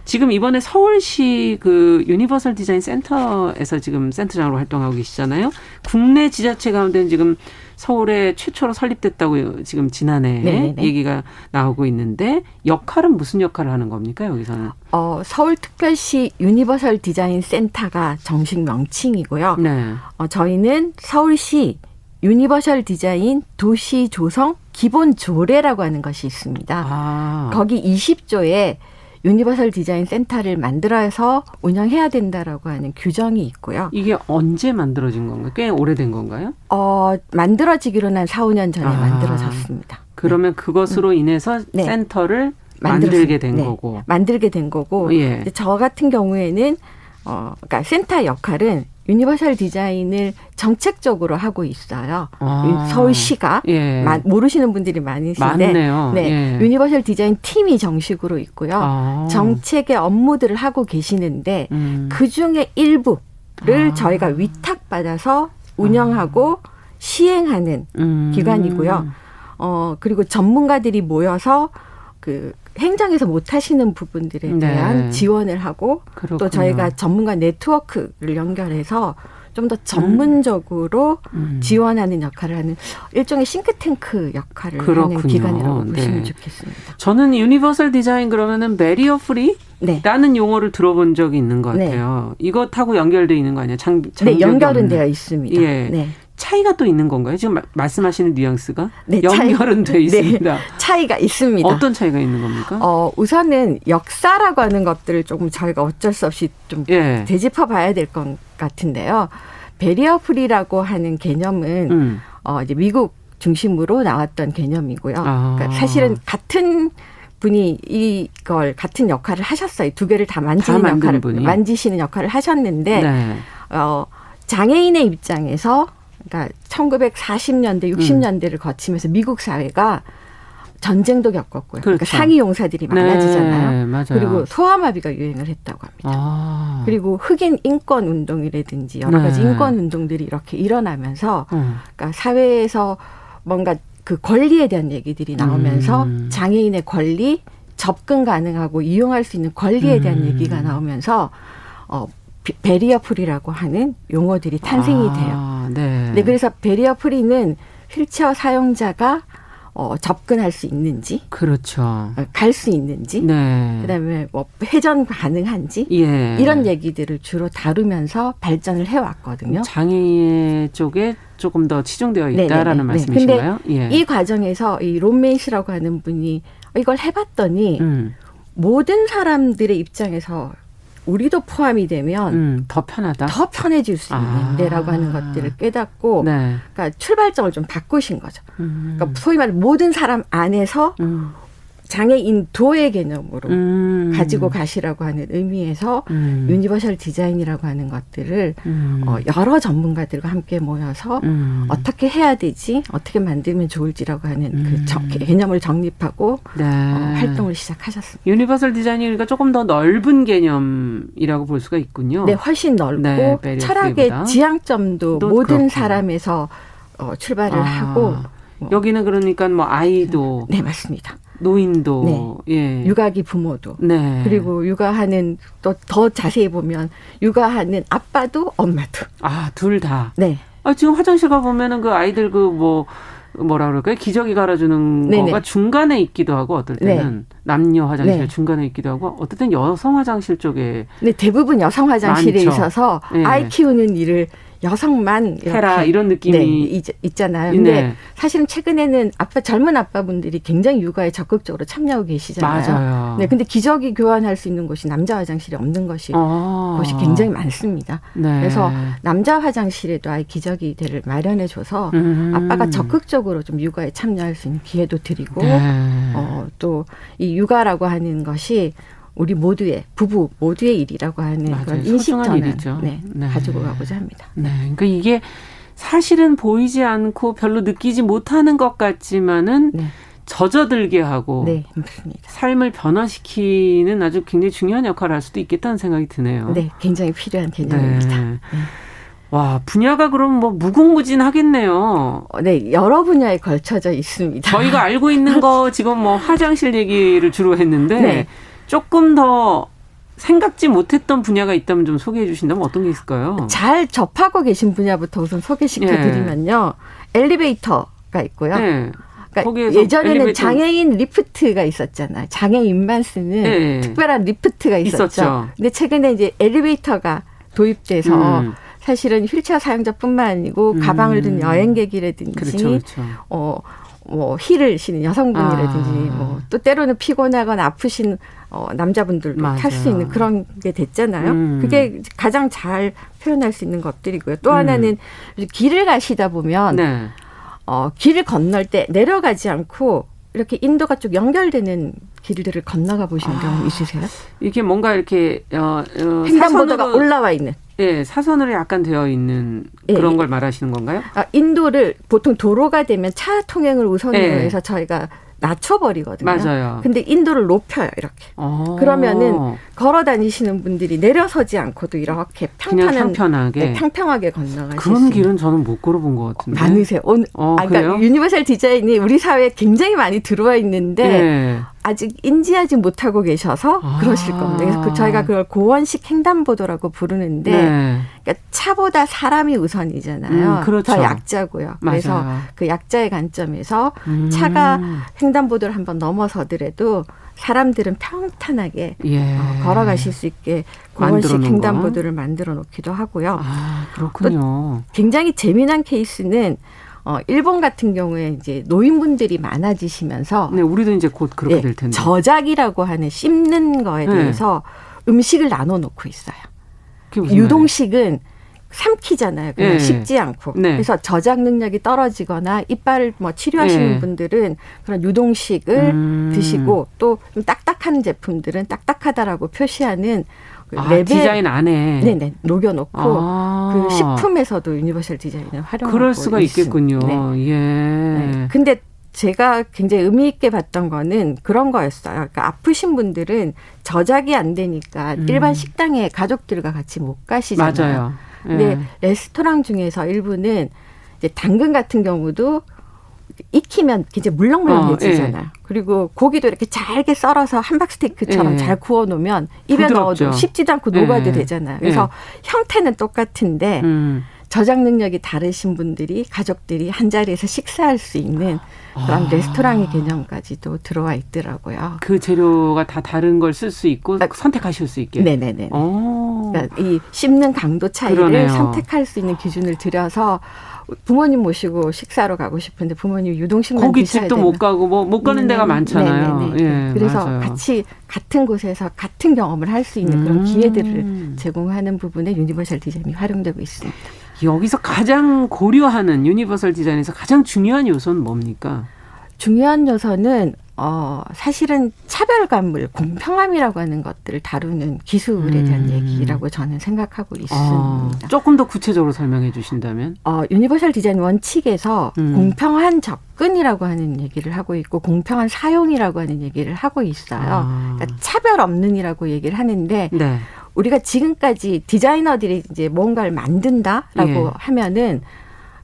지금 이번에 서울시 그 유니버설 디자인 센터에서 지금 센터장으로 활동하고 계시잖아요. 국내 지자체 가운데는 지금 서울에 최초로 설립됐다고 지금 지난해 네네네. 얘기가 나오고 있는데 역할은 무슨 역할을 하는 겁니까 여기서는? 서울특별시 유니버설 디자인 센터가 정식 명칭이고요. 네. 저희는 서울시 유니버설 디자인 도시 조성 기본 조례라고 하는 것이 있습니다. 아. 거기 20조에 유니버설 디자인 센터를 만들어서 운영해야 된다라고 하는 규정이 있고요. 이게 언제 만들어진 건가요? 꽤 오래된 건가요? 만들어지기로는 한 4, 5년 전에 만들어졌습니다. 그러면 그것으로 인해서 네. 센터를 만들게 된 네. 거고. 만들게 된 거고. 예. 이제 저 같은 경우에는 그러니까 센터 역할은 유니버설 디자인을 정책적으로 하고 있어요. 아. 서울시가 예. 모르시는 분들이 많으신데 많네요. 네, 예. 유니버설 디자인 팀이 정식으로 있고요. 아. 정책의 업무들을 하고 계시는데 그 중에 일부를 저희가 위탁받아서 운영하고 시행하는 기관이고요. 그리고 전문가들이 모여서 그 행정에서 못 하시는 부분들에 대한 네. 지원을 하고 그렇군요. 또 저희가 전문가 네트워크를 연결해서 좀 더 전문적으로 지원하는 역할을 하는 일종의 싱크탱크 역할을 그렇군요. 하는 기관이라고 보시면 네. 좋겠습니다. 저는 유니버설 디자인 그러면은 베리어 프리? 네. 라는 용어를 들어본 적이 있는 것 네. 같아요. 이것하고 연결되어 있는 거 아니에요? 네, 연결은 되어 있습니다. 예. 네. 차이가 또 있는 건가요? 지금 말씀하시는 뉘앙스가? 네, 연결은 돼 있습니다. 네, 차이가 있습니다. 어떤 차이가 있는 겁니까? 우선은 역사라고 하는 것들을 조금 저희가 어쩔 수 없이 좀 예. 되짚어 봐야 될 것 같은데요. 베리어 프리라고 하는 개념은 이제 미국 중심으로 나왔던 개념이고요. 아. 그러니까 사실은 같은 분이 이걸 같은 역할을 하셨어요. 두 개를 다 만지시는 역할을 하셨는데 네. 장애인의 입장에서 그러니까 1940년대, 60년대를 거치면서 미국 사회가 전쟁도 겪었고요. 그렇죠. 그러니까 상위 용사들이 많아지잖아요. 네, 맞아요. 그리고 소아마비가 유행을 했다고 합니다. 아. 그리고 흑인 인권 운동이라든지 여러 가지 네. 인권 운동들이 이렇게 일어나면서 그러니까 사회에서 뭔가 그 권리에 대한 얘기들이 나오면서 장애인의 권리, 접근 가능하고 이용할 수 있는 권리에 대한 얘기가 나오면서 베리어 프리라고 하는 용어들이 탄생이 돼요. 네. 네, 그래서 베리어 프리는 휠체어 사용자가 접근할 수 있는지, 그렇죠. 갈 수 있는지, 네. 그다음에 뭐 회전 가능한지 예. 이런 얘기들을 주로 다루면서 발전을 해왔거든요. 장애인 쪽에 조금 더 치중되어 있다라는 네네네. 말씀이신가요? 근데 예. 이 과정에서 이 롬메이시라고 하는 분이 이걸 해봤더니 모든 사람들의 입장에서 우리도 포함이 되면 더 편하다. 더 편해질 수 있는데라고 하는 것들을 깨닫고 네. 그러니까 출발점을 좀 바꾸신 거죠. 그러니까 소위 말해 모든 사람 안에서 장애인 도의 개념으로 가지고 가시라고 하는 의미에서 유니버셜 디자인이라고 하는 것들을 여러 전문가들과 함께 모여서 어떻게 해야 되지, 어떻게 만들면 좋을지라고 하는 그 개념을 정립하고 네. 활동을 시작하셨습니다. 유니버설 디자인이 그러니까 조금 더 넓은 개념이라고 볼 수가 있군요. 네, 훨씬 넓고 네, 베리어 철학의 프리보다. 지향점도 또 모든 그렇고. 사람에서 출발을 하고 여기는 그러니까 뭐 아이도 네, 맞습니다. 노인도 예. 육아기 부모도 네. 그리고 육아하는 또 더 자세히 보면 육아하는 아빠도 엄마도 둘 다. 네. 지금 화장실 가 보면은 그 아이들 그 뭐라 그럴까요? 기저귀 갈아주는 네네. 거가 중간에 있기도 하고 어떨 때는 남녀 화장실 네. 중간에 있기도 하고 어떨 때는 여성 화장실 쪽에 근데 대부분 여성 화장실에 많죠. 있어서 네. 아이 키우는 일을 여성만 이렇게 해라 이런 느낌이 네, 있잖아요. 근데 사실은 최근에는 젊은 아빠분들이 굉장히 육아에 적극적으로 참여하고 계시잖아요. 맞아요. 네, 근데 기저귀 교환할 수 있는 곳이 남자 화장실이 없는 곳이 굉장히 많습니다. 네. 그래서 남자 화장실에도 아예 기저귀대를 마련해줘서 아빠가 적극적으로 좀 육아에 참여할 수 있는 기회도 드리고 또 이 육아라고 하는 것이 우리 모두의 부부 모두의 일이라고 하는 맞아요. 그런 인식전을 일이죠. 가지고 가고자 합니다. 네. 그러니까 이게 사실은 보이지 않고 별로 느끼지 못하는 것 같지만은 젖어들게 하고 맞습니다. 삶을 변화시키는 아주 굉장히 중요한 역할을 할 수도 있겠다는 생각이 드네요. 네, 굉장히 필요한 개념입니다. 네. 와, 분야가 그럼 뭐 무궁무진하겠네요. 네, 여러 분야에 걸쳐져 있습니다. 저희가 알고 있는 거 지금 뭐 화장실 얘기를 주로 했는데 조금 더 생각지 못했던 분야가 있다면 좀 소개해 주신다면 어떤 게 있을까요? 잘 접하고 계신 분야부터 우선 소개시켜드리면요. 엘리베이터가 있고요. 그러니까 예전에는 장애인 리프트가 있었잖아요. 장애인만 쓰는 특별한 리프트가 있었죠. 근데 최근에 이제 엘리베이터가 도입돼서 사실은 휠체어 사용자뿐만 아니고 가방을 든 여행객이라든지 뭐 힐을 신은 여성분이라든지 뭐 또 때로는 피곤하거나 아프신 남자분들도 탈 수 있는 그런 게 됐잖아요. 그게 가장 잘 표현할 수 있는 것들이고요. 또 하나는 길을 가시다 보면 길을 건널 때 내려가지 않고 이렇게 인도가 쭉 연결되는 길들을 건너가 보신 경 있으세요? 이게 뭔가 이렇게 횡단보도가 올라와 있는. 사선으로 약간 되어 있는 그런 걸 말하시는 건가요? 인도를 보통 도로가 되면 차 통행을 우선으로 해서 저희가 낮춰버리거든요. 맞아요. 근데 인도를 높여요, 이렇게. 그러면은 걸어 다니시는 분들이 내려서지 않고도 이렇게 평평하게 건너가실 수 있는. 그런 길은 저는 못 걸어본 것 같은데. 많으세요. 그러니까 유니버설 디자인이 우리 사회에 굉장히 많이 들어와 있는데 아직 인지하지 못하고 계셔서 그러실 겁니다. 그래서 저희가 그걸 고원식 횡단보도라고 부르는데 그러니까 차보다 사람이 우선이잖아요. 그렇죠. 더 약자고요. 그래서 맞아요. 그 약자의 관점에서 차가 횡단보도를 한번 넘어서더라도 사람들은 평탄하게 걸어가실 수 있게 고원식 횡단보도를 만들어 놓기도 하고요. 그렇군요. 굉장히 재미난 케이스는 일본 같은 경우에 이제 노인분들이 많아지시면서 우리도 이제 곧 그렇게 될 텐데. 저작이라고 하는 씹는 거에 대해서 음식을 나눠 놓고 있어요. 유동식은 삼키잖아요. 그냥 씹지 않고. 그래서 저작 능력이 떨어지거나 이빨을 뭐 치료하시는 분들은 그런 유동식을 드시고 또 좀 딱딱한 제품들은 딱딱하다라고 표시하는 레벨 디자인 안에 녹여놓고 그 식품에서도 유니버설 디자인을 활용하고 그럴 수가 있겠군요. 근데 제가 굉장히 의미 있게 봤던 거는 그런 거였어요. 그러니까 아프신 분들은 저작이 안 되니까 일반 식당에 가족들과 같이 못 가시잖아요. 맞아요. 근데 레스토랑 중에서 일부는 이제 당근 같은 경우도 익히면 이제 물렁물렁해지잖아요. 그리고 고기도 이렇게 잘게 썰어서 함박스테이크처럼 잘 구워놓으면 입에 넣어도 씹지도 않고 녹아도 되잖아요. 그래서 형태는 똑같은데 저작 능력이 다르신 분들이 가족들이 한 자리에서 식사할 수 있는 그런 레스토랑의 개념까지도 들어와 있더라고요. 그 재료가 다 다른 걸 쓸 수 있고 선택하실 수 있게. 네네네. 그러니까 이 씹는 강도 차이를 선택할 수 있는 기준을 들여서 부모님 모시고 식사로 가고 싶은데 부모님 유동식만 고깃집도 못 가고 못 가는 데가 많잖아요. 그래서 맞아요. 같이 같은 곳에서 같은 경험을 할 수 있는 그런 기회들을 제공하는 부분에 유니버설 디자인이 활용되고 있습니다. 여기서 가장 고려하는 유니버설 디자인에서 가장 중요한 요소는 뭡니까? 중요한 요소는 사실은 차별감을 공평함이라고 하는 것들을 다루는 기술에 대한 얘기라고 저는 생각하고 있습니다. 조금 더 구체적으로 설명해 주신다면? 유니버설 디자인 원칙에서 공평한 접근이라고 하는 얘기를 하고 있고 공평한 사용이라고 하는 얘기를 하고 있어요. 그러니까 차별 없는이라고 얘기를 하는데 우리가 지금까지 디자이너들이 이제 뭔가를 만든다라고 하면은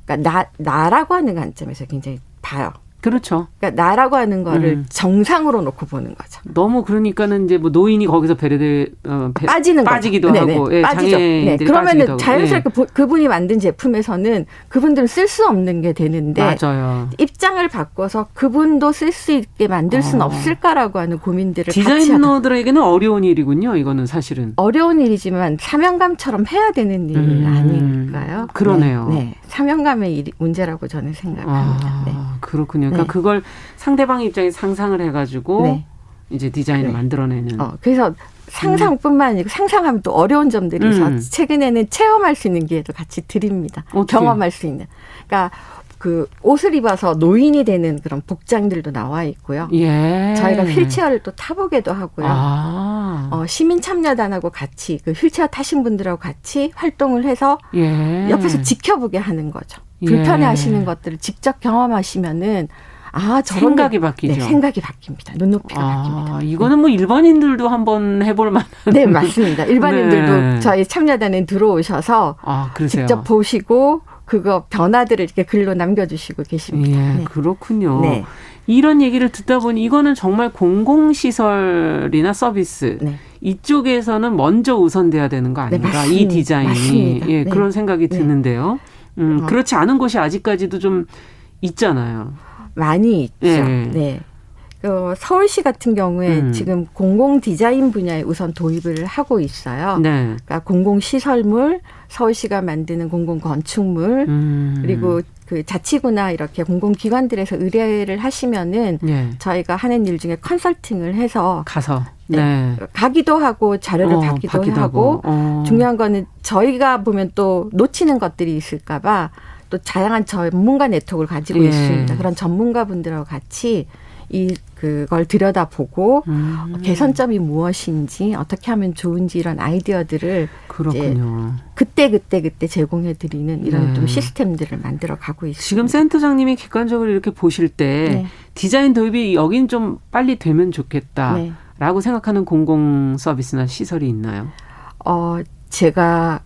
그러니까 나라고 하는 관점에서 굉장히 봐요. 그렇죠. 그러니까 나라고 하는 거를 정상으로 놓고 보는 거죠. 너무 그러니까는 이제 뭐 노인이 거기서 빠지기도 네네. 하고 예, 빠지죠. 장애인들이 그러면은 빠지기도 하고. 자연스럽게 그분이 만든 제품에서는 그분들은 쓸 수 없는 게 되는데 맞아요. 입장을 바꿔서 그분도 쓸 수 있게 만들 수는 없을까라고 하는 고민들을 같이 하다. 디자이너들에게는 어려운 일이군요. 이거는 사실은. 어려운 일이지만 사명감처럼 해야 되는 일 아닐까요? 그러네요. 네. 사명감의 문제라고 저는 생각합니다. 네. 그렇군요. 그러니까 그걸 상대방 입장에 상상을 해가지고 네. 이제 디자인을 만들어내는. 그래서 상상뿐만 아니고 상상하면 또 어려운 점들이 있어서 최근에는 체험할 수 있는 기회도 같이 드립니다. 어떻게? 경험할 수 있는. 그러니까 그 옷을 입어서 노인이 되는 그런 복장들도 나와 있고요. 예. 저희가 휠체어를 또 타보게도 하고요. 시민참여단하고 같이 그 휠체어 타신 분들하고 같이 활동을 해서 옆에서 지켜보게 하는 거죠. 불편해하시는 것들을 직접 경험하시면은 저런 생각이 바뀌죠. 네, 생각이 바뀝니다. 눈높이가 바뀝니다. 이거는 뭐 일반인들도 한번 해볼 만한. 네, 맞습니다. 일반인들도 네. 저희 참여단에 들어오셔서 그러세요. 직접 보시고 그거 변화들을 이렇게 글로 남겨주시고 계십니다. 예, 네. 그렇군요. 네. 이런 얘기를 듣다 보니 이거는 정말 공공시설이나 서비스 네. 이쪽에서는 먼저 우선돼야 되는 거 아닌가? 맞습니다. 이 디자인이. 맞습니다. 예, 네. 그런 생각이 드는데요. 그렇지 않은 곳이 아직까지도 좀 있잖아요. 많이 있죠. 네. 네. 서울시 같은 경우에 지금 공공 디자인 분야에 우선 도입을 하고 있어요. 네. 그러니까 공공시설물, 서울시가 만드는 공공건축물, 그리고 그 자치구나 이렇게 공공기관들에서 의뢰를 하시면은 저희가 하는 일 중에 컨설팅을 해서 가서 가기도 하고 자료를 받기도 하고 중요한 거는 저희가 보면 또 놓치는 것들이 있을까 봐 또 다양한 전문가 네트워크를 가지고 있습니다. 그런 전문가분들하고 같이 그걸 들여다보고 개선점이 무엇인지 어떻게 하면 좋은지 이런 아이디어들을 그렇군요. 그때 제공해드리는 이런 좀 시스템들을 만들어 가고 있습니다. 지금 센터장님이 객관적으로 이렇게 보실 때 디자인 도입이 여긴 좀 빨리 되면 좋겠다라고 생각하는 공공 서비스나 시설이 있나요? 제가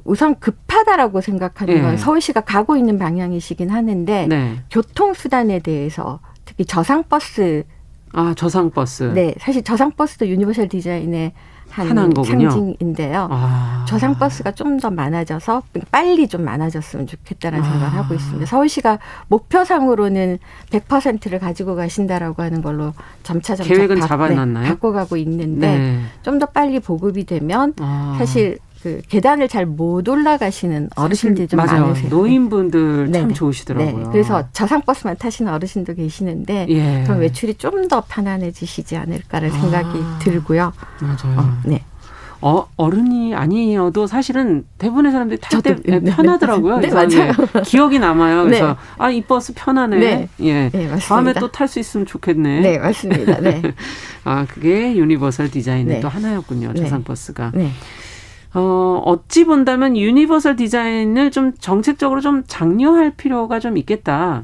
우선 급하다라고 생각하는 건 서울시가 가고 있는 방향이시긴 하는데 교통수단에 대해서 특히 저상버스. 저상버스. 네. 사실 저상버스도 유니버셜 디자인의 한 거군요. 상징인데요. 저상버스가 좀 더 많아져서 빨리 좀 많아졌으면 좋겠다는 생각을 하고 있습니다. 서울시가 목표상으로는 100%를 가지고 가신다라고 하는 걸로 점차 계획은 잡아놨나요? 바꿔가고 있는데 좀 더 빨리 보급이 되면 사실 계단을 잘 못 올라가시는 어르신들이 좀 맞아요. 많으세요. 노인분들 참 좋으시더라고요. 네. 그래서 저상버스만 타시는 어르신도 계시는데 그럼 외출이 좀 더 편안해지시지 않을까라는 생각이 들고요. 맞아요. 네. 어른이 아니어도 사실은 대부분의 사람들이 탈 때 편하더라고요. 네, 맞아요. 기억이 남아요. 그래서 이 버스 편하네. 네, 맞습니다. 다음에 또 탈 수 있으면 좋겠네. 네, 맞습니다. 네. 그게 유니버설 디자인의 또 하나였군요. 저상버스가. 어찌 본다면 유니버설 디자인을 좀 정책적으로 좀 장려할 필요가 좀 있겠다.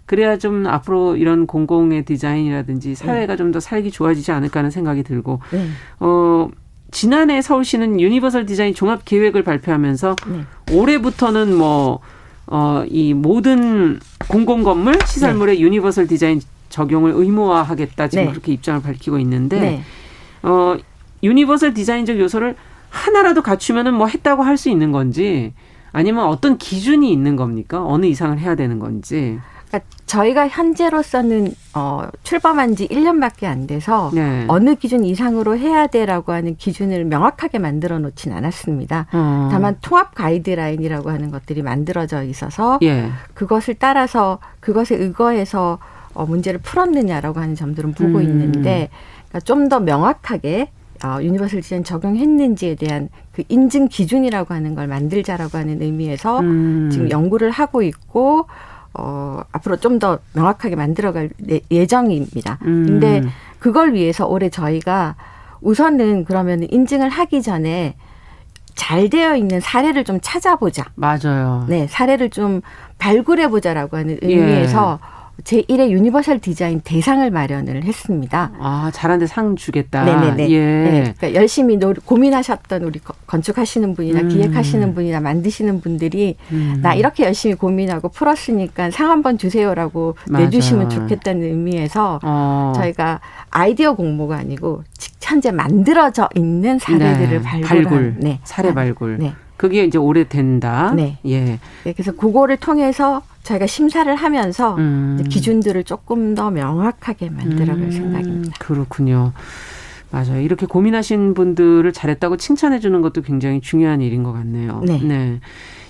그래야 좀 앞으로 이런 공공의 디자인이라든지 사회가 좀 더 살기 좋아지지 않을까 하는 생각이 들고 지난해 서울시는 유니버설 디자인 종합 계획을 발표하면서 올해부터는 이 모든 공공건물 시설물의 유니버설 디자인 적용을 의무화하겠다 지금 그렇게 입장을 밝히고 있는데 유니버설 디자인적 요소를 하나라도 갖추면은 했다고 할 수 있는 건지 아니면 어떤 기준이 있는 겁니까? 어느 이상을 해야 되는 건지. 그러니까 저희가 현재로서는 출범한 지 1년밖에 안 돼서 어느 기준 이상으로 해야 돼라고 하는 기준을 명확하게 만들어 놓진 않았습니다. 다만 통합 가이드라인이라고 하는 것들이 만들어져 있어서 그것을 따라서 그것에 의거해서 문제를 풀었느냐라고 하는 점들은 보고 있는데 그러니까 좀 더 명확하게 유니버설 디자인 적용했는지에 대한 그 인증 기준이라고 하는 걸 만들자라고 하는 의미에서 지금 연구를 하고 있고 앞으로 좀 더 명확하게 만들어갈 예정입니다. 근데 그걸 위해서 올해 저희가 우선은 그러면 인증을 하기 전에 잘 되어 있는 사례를 좀 찾아보자. 맞아요. 네, 사례를 좀 발굴해보자라고 하는 의미에서 제1의 유니버설 디자인 대상을 마련을 했습니다. 아, 잘하는데 상 주겠다. 네네네. 예. 네, 그러니까 열심히 고민하셨던 우리 건축하시는 분이나 기획하시는 분이나 만드시는 분들이 나 이렇게 열심히 고민하고 풀었으니까 상 한번 주세요라고 맞아요. 내주시면 좋겠다는 의미에서 저희가 아이디어 공모가 아니고 현재 만들어져 있는 사례들을 발굴한 네. 사례 발굴. 네. 그게 이제 오래된다. 네. 예. 네, 그래서 그거를 통해서 저희가 심사를 하면서 이제 기준들을 조금 더 명확하게 만들어갈 생각입니다. 그렇군요. 맞아요. 이렇게 고민하신 분들을 잘했다고 칭찬해 주는 것도 굉장히 중요한 일인 것 같네요. 네.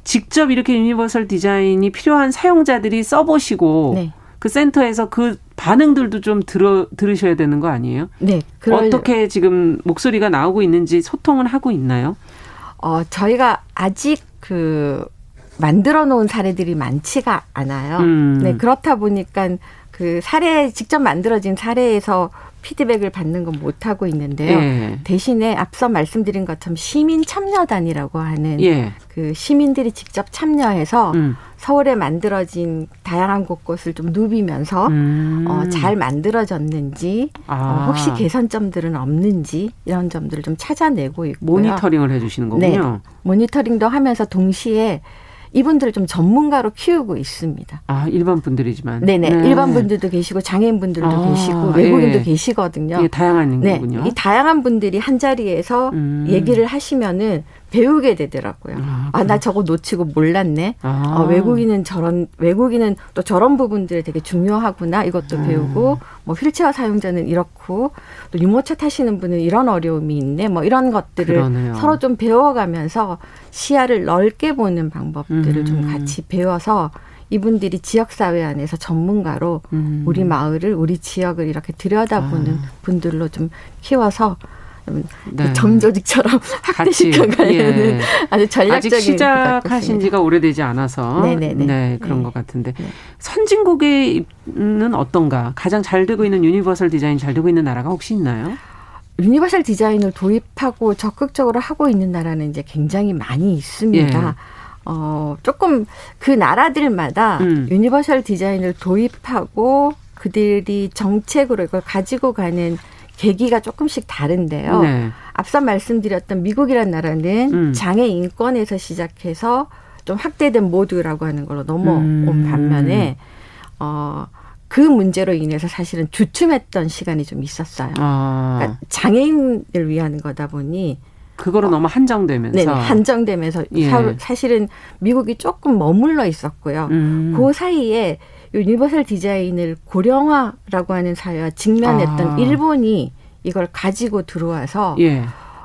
직접 이렇게 유니버설 디자인이 필요한 사용자들이 써보시고 네. 그 센터에서 그 반응들도 좀 들으셔야 되는 거 아니에요? 네. 어떻게 지금 목소리가 나오고 있는지 소통은 하고 있나요? 저희가 아직 만들어 놓은 사례들이 많지가 않아요. 네, 그렇다 보니까 그 직접 만들어진 사례에서 피드백을 받는 건 못하고 있는데요. 예. 대신에 앞서 말씀드린 것처럼 시민 참여단이라고 하는 예. 그 시민들이 직접 참여해서 서울에 만들어진 다양한 곳곳을 좀 누비면서 잘 만들어졌는지 혹시 개선점들은 없는지 이런 점들을 좀 찾아내고 있고요. 모니터링을 해 주시는 거군요. 네. 모니터링도 하면서 동시에 이분들을 좀 전문가로 키우고 있습니다. 아, 일반 분들이지만. 네네. 네. 일반 분들도 계시고 장애인 분들도 계시고 외국인도 예. 계시거든요. 예, 다양한 네. 거군요. 이 다양한 분들이 한 자리에서 얘기를 하시면은 배우게 되더라고요. 나 저거 놓치고 몰랐네. 외국인은 또 저런 부분들이 되게 중요하구나. 이것도 배우고, 뭐 휠체어 사용자는 이렇고, 또 유모차 타시는 분은 이런 어려움이 있네. 뭐 이런 것들을 그러네요. 서로 좀 배워가면서 시야를 넓게 보는 방법들을 좀 같이 배워서 이분들이 지역사회 안에서 전문가로 우리 마을을, 우리 지역을 이렇게 들여다보는 분들로 좀 키워서 네. 정조직처럼 확대시켜가려는 아주 전략적인. 아직 시작하신 지가 오래되지 않아서 네네네. 그런 것 같은데 선진국에는 어떤가? 가장 잘 되고 있는 유니버설 디자인 잘 되고 있는 나라가 혹시 있나요? 유니버설 디자인을 도입하고 적극적으로 하고 있는 나라는 이제 굉장히 많이 있습니다. 조금 그 나라들마다 유니버설 디자인을 도입하고 그들이 정책으로 이걸 가지고 가는 계기가 조금씩 다른데요. 네. 앞서 말씀드렸던 미국이라는 나라는 장애 인권에서 시작해서 좀 확대된 모드라고 하는 걸로 넘어온 반면에 그 문제로 인해서 사실은 주춤했던 시간이 좀 있었어요. 그러니까 장애인을 위한 거다 보니 그거로 너무 한정되면서. 네, 한정되면서 사실은 미국이 조금 머물러 있었고요. 그 사이에 유니버설 디자인을 고령화라고 하는 사회와 직면했던 일본이 이걸 가지고 들어와서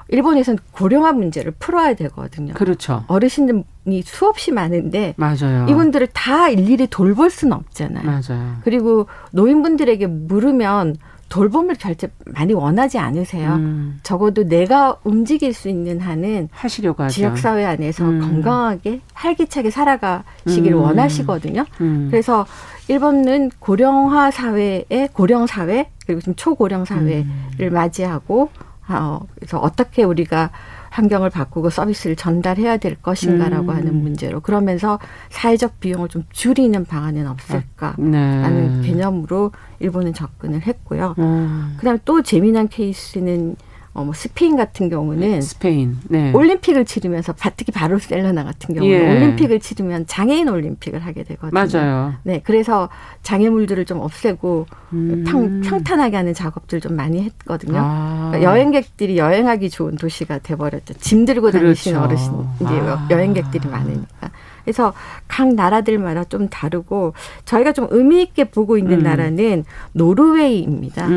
일본에서는 고령화 문제를 풀어야 되거든요. 그렇죠. 어르신들이 수없이 많은데 맞아요. 이분들을 다 일일이 돌볼 수는 없잖아요. 맞아요. 그리고 노인분들에게 물으면 돌봄을 절대 많이 원하지 않으세요. 적어도 내가 움직일 수 있는 한은 하시려고 하죠. 지역사회 안에서 건강하게 활기차게 살아가시길 원하시거든요. 그래서 일본은 고령화 사회의 고령사회 그리고 지금 초고령 사회를 맞이하고 그래서 어떻게 우리가 환경을 바꾸고 서비스를 전달해야 될 것인가라고 하는 문제로 그러면서 사회적 비용을 좀 줄이는 방안은 없을까라는 개념으로 일본은 접근을 했고요. 그다음에 또 재미난 케이스는 스페인 같은 경우는 올림픽을 치르면서 특히 바르셀로나 같은 경우는 올림픽을 치르면 장애인 올림픽을 하게 되거든요. 맞아요. 네, 그래서 장애물들을 좀 없애고 평탄하게 하는 작업들 좀 많이 했거든요. 그러니까 여행객들이 여행하기 좋은 도시가 돼버렸죠. 짐 들고 다니시는 어르신 여행객들이 많으니까. 그래서 각 나라들마다 좀 다르고 저희가 좀 의미 있게 보고 있는 나라는 노르웨이입니다.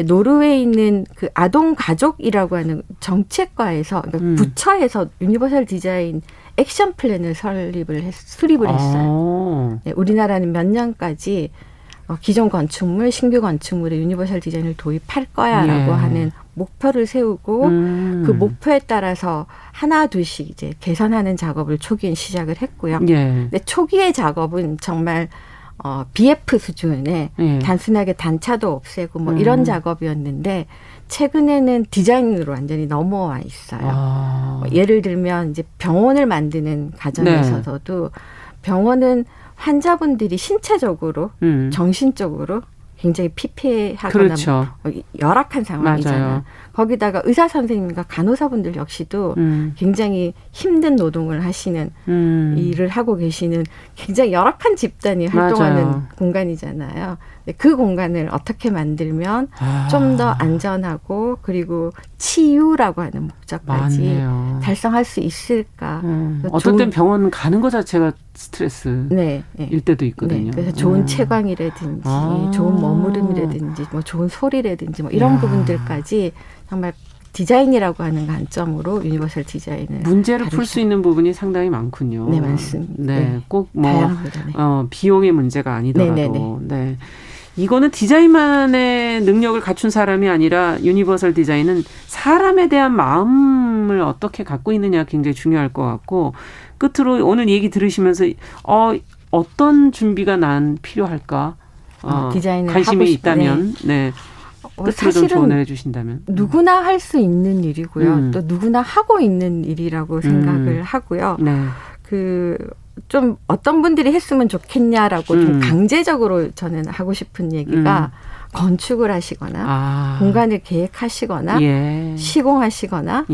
노르웨이는 그 아동 가족이라고 하는 정책과에서 그러니까 부처에서 유니버설 디자인 액션 플랜을 수립을 했어요. 네, 우리나라는 몇 년까지 기존 건축물, 신규 건축물에 유니버설 디자인을 도입할 거야라고 하는 목표를 세우고 그 목표에 따라서 하나 둘씩 이제 개선하는 작업을 초기엔 시작을 했고요. 근데 초기의 작업은 정말 BF 수준의 단순하게 단차도 없애고 뭐 이런 작업이었는데 최근에는 디자인으로 완전히 넘어와 있어요. 예를 들면 이제 병원을 만드는 과정에서도 병원은 환자분들이 신체적으로, 정신적으로 굉장히 피폐하거나 그렇죠. 열악한 상황이잖아요. 맞아요. 거기다가 의사 선생님과 간호사분들 역시도 굉장히 힘든 노동을 하시는 일을 하고 계시는 굉장히 열악한 집단이 활동하는 맞아요. 공간이잖아요. 그 공간을 어떻게 만들면 좀 더 안전하고 그리고 치유라고 하는 목적까지 맞네요. 달성할 수 있을까. 어떤 땐 병원 가는 것 자체가 스트레스일 네. 때도 있거든요. 네, 그래서 좋은 채광이라든지 좋은 머무름이라든지 뭐 좋은 소리라든지 뭐 이런 부분들까지 정말 디자인이라고 하는 관점으로 유니버설 디자인을 문제를 풀 수 있는 부분이 상당히 많군요. 네, 많습니다. 네, 네. 꼭 뭐 다양합니다. 네. 비용의 문제가 아니더라도 네네네. 네. 이거는 디자인만의 능력을 갖춘 사람이 아니라 유니버설 디자인은 사람에 대한 마음을 어떻게 갖고 있느냐가 굉장히 중요할 것 같고 끝으로 오늘 얘기 들으시면서 어떤 준비가 난 필요할까? 디자인을 관심이 하고 있다면 네. 끝으로 좀 조언을 해주신다면. 누구나 할 수 있는 일이고요. 또 누구나 하고 있는 일이라고 생각을 하고요. 네. 좀 어떤 분들이 했으면 좋겠냐라고 좀 강제적으로 저는 하고 싶은 얘기가 건축을 하시거나 공간을 계획하시거나 시공하시거나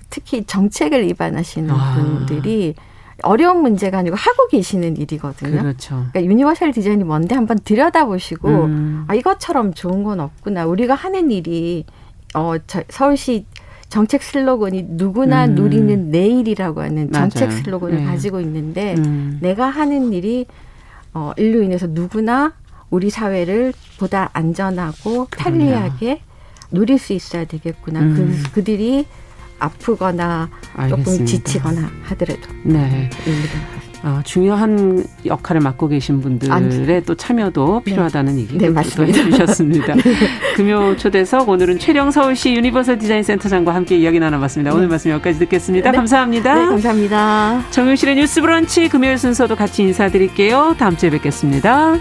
특히 정책을 위반하시는 분들이 어려운 문제가 아니고 하고 계시는 일이거든요. 그렇죠. 그러니까 유니버설 디자인이 뭔데 한번 들여다보시고 이것처럼 좋은 건 없구나. 우리가 하는 일이 서울시 정책 슬로건이 누구나 누리는 내일이라고 하는 정책 맞아요. 슬로건을 네. 가지고 있는데 내가 하는 일이 일로 인해서 누구나 우리 사회를 보다 안전하고 편리하게 누릴 수 있어야 되겠구나. 그들이 아프거나 조금 알겠습니다. 지치거나 하더라도. 네. 중요한 역할을 맡고 계신 분들의 또 참여도 필요하다는 얘기를 또 해주셨습니다. 금요 초대석 오늘은 최령 서울시 유니버설 디자인 센터장과 함께 이야기 나눠봤습니다. 오늘 말씀 여기까지 듣겠습니다. 감사합니다. 네, 감사합니다. 정용실의 뉴스 브런치 금요일 순서도 같이 인사드릴게요. 다음 주에 뵙겠습니다.